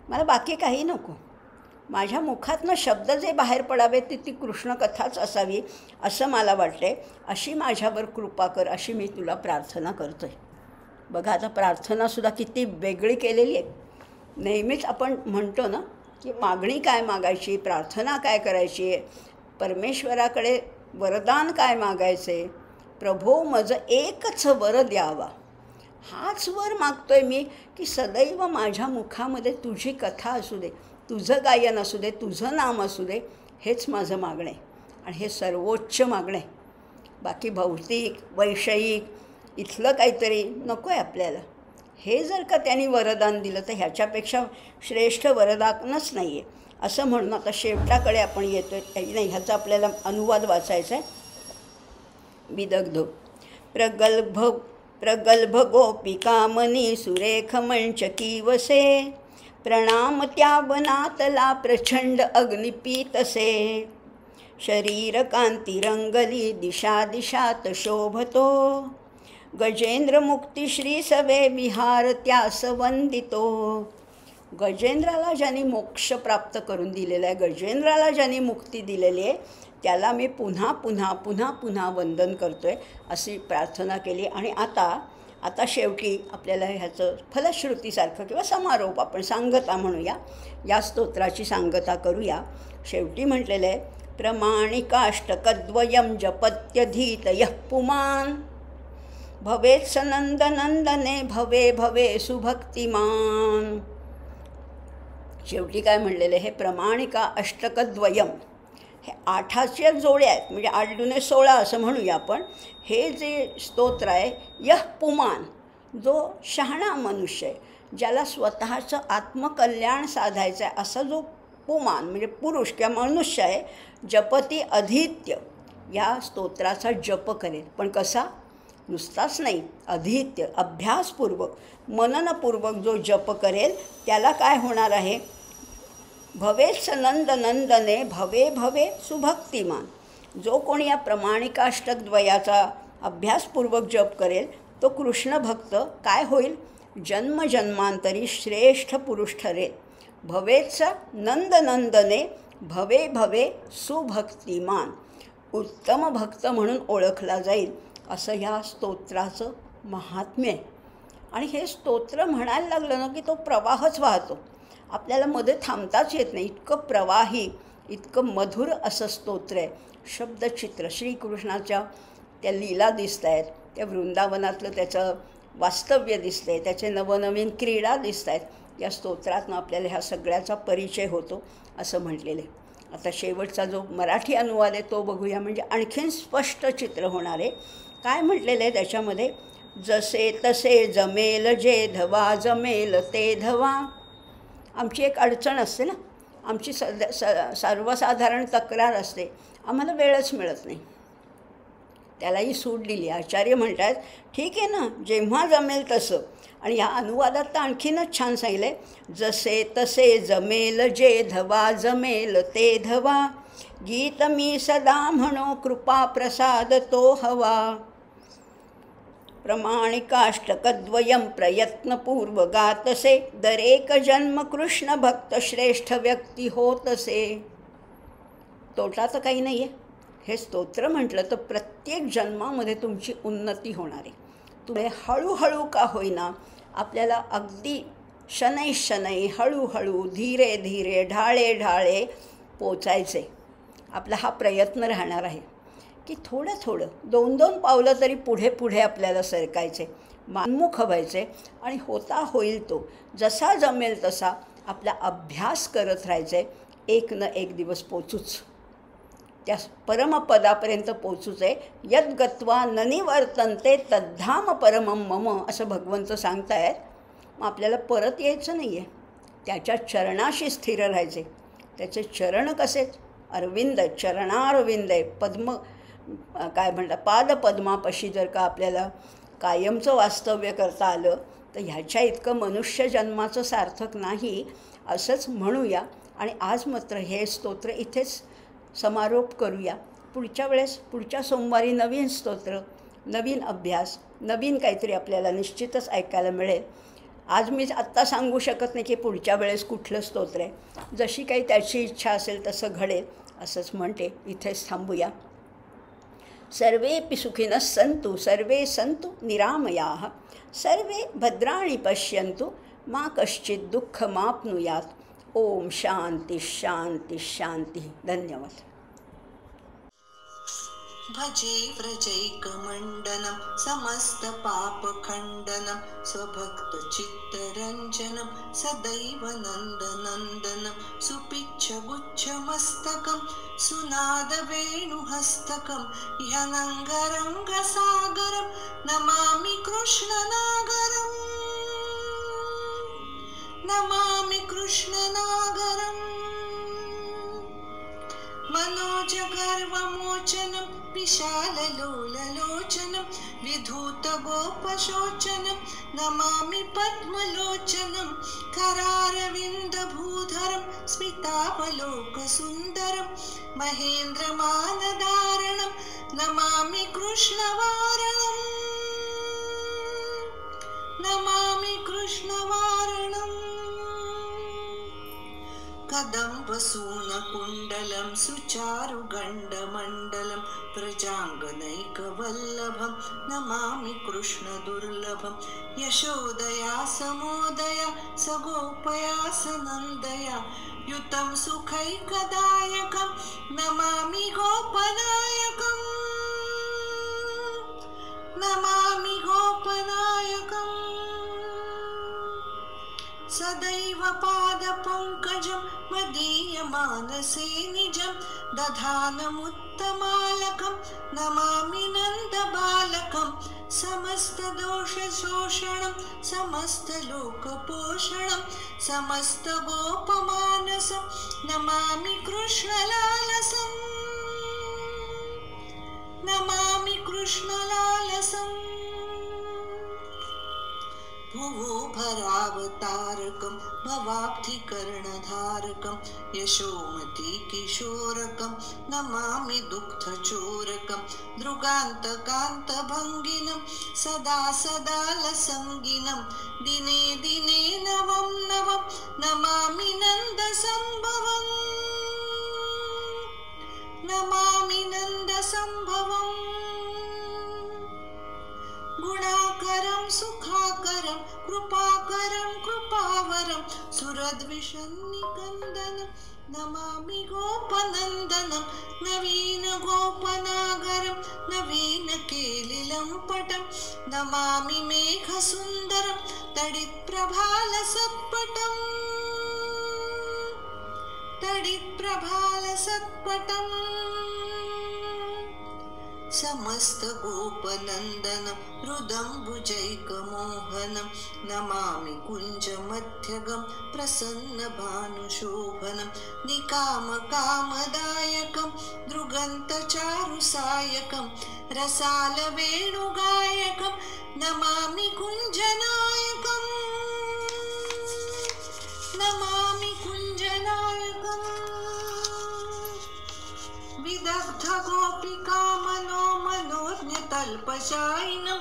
मला बाकी काही नको. माझ्या मुखातनं शब्द जे बाहेर पडावे ती कृष्णकथाच असावी असं मला वाटते. अशी माझ्यावर कृपा कर, अशी मी तुला प्रार्थना करतो आहे. बघा आता प्रार्थनासुद्धा किती वेगळी केलेली आहे. नेहमीच आपण म्हणतो ना की मागणी काय मागायची, प्रार्थना काय करायची आहे, परमेश्वराकडे वरदान काय मागायचे. प्रभो मज एकच वर द्यावा, हाच वर मागतोय मी की सदैव माझ्या मुखामध्ये तुझी कथा असू दे, तुझं गायन असू दे, तुझं नाम असू दे. हेच माझं मागणं आहे आणि हे सर्वोच्च मागणं आहे. बाकी भौतिक, वैषयिक इथलं काहीतरी नको आहे आपल्याला. हे जर का त्यांनी वरदान दिलं तर ह्याच्यापेक्षा श्रेष्ठ वरदानच नाही आहे असं म्हणून आता शेवटाकडे आपण येतो आहे. नाही, ह्याचा आपल्याला अनुवाद वाचायचा आहे. विदग्ध प्रगल्भ गोपिकामनी सुरेख मंचकी वसे, प्रणाम त्या वनातला प्रचंड अग्निपीतसे, शरीर कांती रंगली दिशा दिशात शोभतो, गजेंद्र मुक्ती श्री सवे विहार त्यास वंदितो. गजेंद्राला ज्यांनी मोक्ष प्राप्त करून दिलेला आहे, गजेंद्राला ज्यांनी मुक्ती दिलेली आहे त्याला मी पुन्हा पुन्हा पुन्हा पुन्हा वंदन करतो आहे अशी प्रार्थना केली. आणि आता शेवटी आपल्याला ह्याचं फलश्रुतीसारखं किंवा समारोप आपण सांगता म्हणूया, या स्तोत्राची सांगता करूया. शेवटी म्हटलेलं आहे प्रमाणिकाष्टकद्वयं जपत्यधीत यः पुमान्, भवेत् स नंदनंदने भवे भवे सुभक्तिमान. शेवटी काय म्हणलेलं आहे? हे प्रमाणिका अष्टकद्वयम, हे 8 जोड्या आहेत म्हणजे 8 दुने 16 असं म्हणूया आपण. हे जे स्तोत्र आहे यः पुमान, जो शहाणा मनुष्य आहे, ज्याला स्वतःचं आत्मकल्याण साधायचं आहे असा जो पुमान म्हणजे पुरुष किंवा मनुष्य आहे, जपती अधीत्य, या स्तोत्राचा जप करेल. पण कसा? नुसताच नाही, अधीत्य अभ्यासपूर्वक मननपूर्वक जो जप करेल त्याला काय होणार आहे? भवेत्स नंदनंदने भवे भवे सुभक्तिमान. जो कोणी या प्रमाणिकाष्टकद्वयाचा अभ्यासपूर्वक जप करेल तो कृष्ण भक्त काय होईल? जन्मजन्मांतरी श्रेष्ठ पुरुष ठरेल. भवेचा नंदनंदने भवे भवे सुभक्तिमान. उत्तम भक्त म्हणून ओळखला जाईल असं ह्या स्तोत्राचं महात्म्य आहे. आणि हे स्तोत्र म्हणायला लागलं ना की तो प्रवाहच वाहतो. आपल्याला मध्ये थांबताच येत नाही. इतकं प्रवाही, इतकं मधुर असं स्तोत्र आहे. शब्दचित्र श्रीकृष्णाच्या त्या लीला दिसत आहेत, त्या वृंदावनातलं त्याचं वास्तव्य दिसतं आहे, त्याचे नवनवीन क्रीडा दिसत आहेत. या स्तोत्रातनं आपल्याला ह्या सगळ्याचा परिचय होतो असं म्हटलेलं आहे. आता शेवटचा जो मराठी अनुवाद आहे तो बघूया, म्हणजे आणखीन स्पष्ट चित्र होणार आहे. काय म्हटलेलं आहे त्याच्यामध्ये? जसे तसे जमेल जे धवा, जमेल ते धवा. आमची एक अडचण असते ना, आमची सर्वसाधारण तक्रार असते, आम्हाला वेळच मिळत नाही. त्यालाही सूट दिली. आचार्य म्हणतात ठीक आहे ना, जेव्हा जमेल तसं. आणि ह्या अनुवादात तर आणखीनच छान सांगितलं आहे. जसे तसे जमेल जे धवा, जमेल ते धवा. गीत मी सदा म्हणो, कृपा प्रसाद तो हवा. प्रमाणिकाष्टकद्वयं प्रयत्नपूर्व गातसे. दरेक जन्म कृष्ण भक्त श्रेष्ठ व्यक्ती होतसे. तोटा तर काही नाही आहे. हे स्तोत्र म्हटलं तर प्रत्येक जन्मामध्ये तुमची उन्नती होणार आहे. तुम्ही हळूहळू का होईना आपल्याला अगदी शनै शनै, हळूहळू, धीरे धीरे, ढाळे ढाळे पोचायचे. आपला हा प्रयत्न राहणार आहे की थोडं थोडं 2-2 पावलं तरी पुढे पुढे आपल्याला सरकायचे, मानमुख व्हायचे. आणि होता होईल तो जसा जमेल तसा आपला अभ्यास करत राहायचे. एक न एक दिवस पोचूच, त्या परमपदापर्यंत पोचूच आहे. यद् गत्वा न निवर्तन्ते तद्धाम परमं मम, असं भगवंत सांगतायत. मग आपल्याला परत यायचं नाही आहे, त्याच्या चरणाशी स्थिर राहायचे. त्याचे चरण कसे? अरविंद, चरणारविंद आहे. पद्म काय म्हणतात, पादपद्मापाशी जर का आपल्याला कायमचं वास्तव्य करता आलं तर ह्याच्या इतकं मनुष्य जन्माचं सार्थक नाही असंच म्हणूया. आणि आज मात्र हे स्तोत्र इथेच समारोप करूया. पुढच्या वेळेस, पुढच्या सोमवारी नवीन स्तोत्र, नवीन अभ्यास, नवीन काहीतरी आपल्याला निश्चितच ऐकायला मिळेल. आज मी आत्ता सांगू शकत नाही की पुढच्या वेळेस कुठलं स्तोत्र आहे. जशी काही त्याची इच्छा असेल तसं घडेल असंच म्हणते. इथेच थांबूया. सर्वेपि सुखिनः सन्तु, सर्वे सन्तु निरामयाः, सर्वे भद्राणि पश्यन्तु, मा कश्चित् दुःखमाप्नुयात्. ओम शांती शांती शांती. धन्यवाद. भजे व्रजैकमण्डनं समस्तपापखण्डनं स्वभक्तचित्तरञ्जनं सदैव नन्दनन्दनं सुपिच्छगुच्छमस्तकं सुनादवेणुहस्तकं ह्यनङ्गरङ्गसागरं नमामि कृष्णनागरम्, नमामि कृष्णनागरम्. मनोजगर्वमोचनं विशाललोललोचनं विधूतगोपशोचनं नमामि पद्मलोचनं करारविन्दभूधरं स्मितावलोकसुन्दरं महेन्द्रमानदारणं नमामि कृष्णवारणं, नमामि कृष्णवारणम्. कदम्बसूनकुण्डलं सुचारुगण्डमण्डलं प्रजाङ्गनैकवल्लभं नमामि कृष्णदुर्लभं. यशोदया समोदया सगोपया सनन्दया युतं सुखैकदायकं नमामि गोपनायकम्, नमामि गोपनायकम्. सदैव पादपङ्कजं मदीयमानसे निजं दधानमुत्तमालकं नमामि नन्दबालकं. समस्तदोषशोषणं समस्तलोकपोषणं समस्तगोपमानसं नमामि कृष्णलालसं, नमामि कृष्णलालसम्. भुवोभरावतारकं भवाब्धिकर्णधारकं यशोमती किशोरकं नमामि दुग्धचोरकं दृगान्तकान्तभङ्गिनं सदा सदा लसङ्गिनं दिने दिने नवं नवं नमामि नन्दसम्भवम् नमामि नन्दसम्भवम् गुणाकरं सुखाकरं कृपाकरं कृपावरं सुरद्विषन्निकन्दनं नमामि गोपनन्दनं नवीनगोपनागरं नवीनकेलिलम्पटं नमामि मेघसुन्दरं तडित्प्रभालसत्पटम् समस्तगोपनन्दनं हृदम्बुजैकमोहनं नमामि कुञ्जमध्यगं प्रसन्नभानुशोभनं निकामकामदायकं दृगन्तचारुसायकं रसालवेणुगायकं नमामि कुञ्जनायकम् नमामि कुञ्जनायकम् विदग्धगोपिकामनोमनोज्ञतल्पशायिनं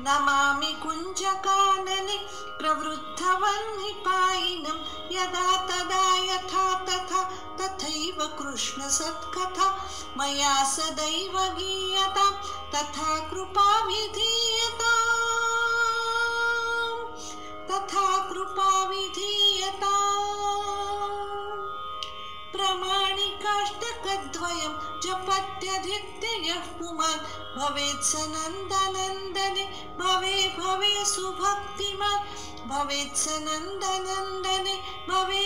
नमामि कुञ्जकानने प्रवृद्धवह्निपायिनं यदा तदा यथा तथा तथैव कृष्णसत्कथा मया सदैव गीयतां तथा कृपा विधीयताम् प्रमाणिकाष्टकद्वयं जपत्यधित्य यः पुमान् भवेत् स नन्दनन्दने भवे सुभक्तिमान् भवेत् स नन्दनन्दने भवे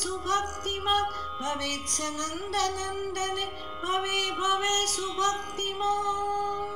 सुभक्तिमान् भवेत् स नन्दनन्दने भवे सुभक्तिमान्।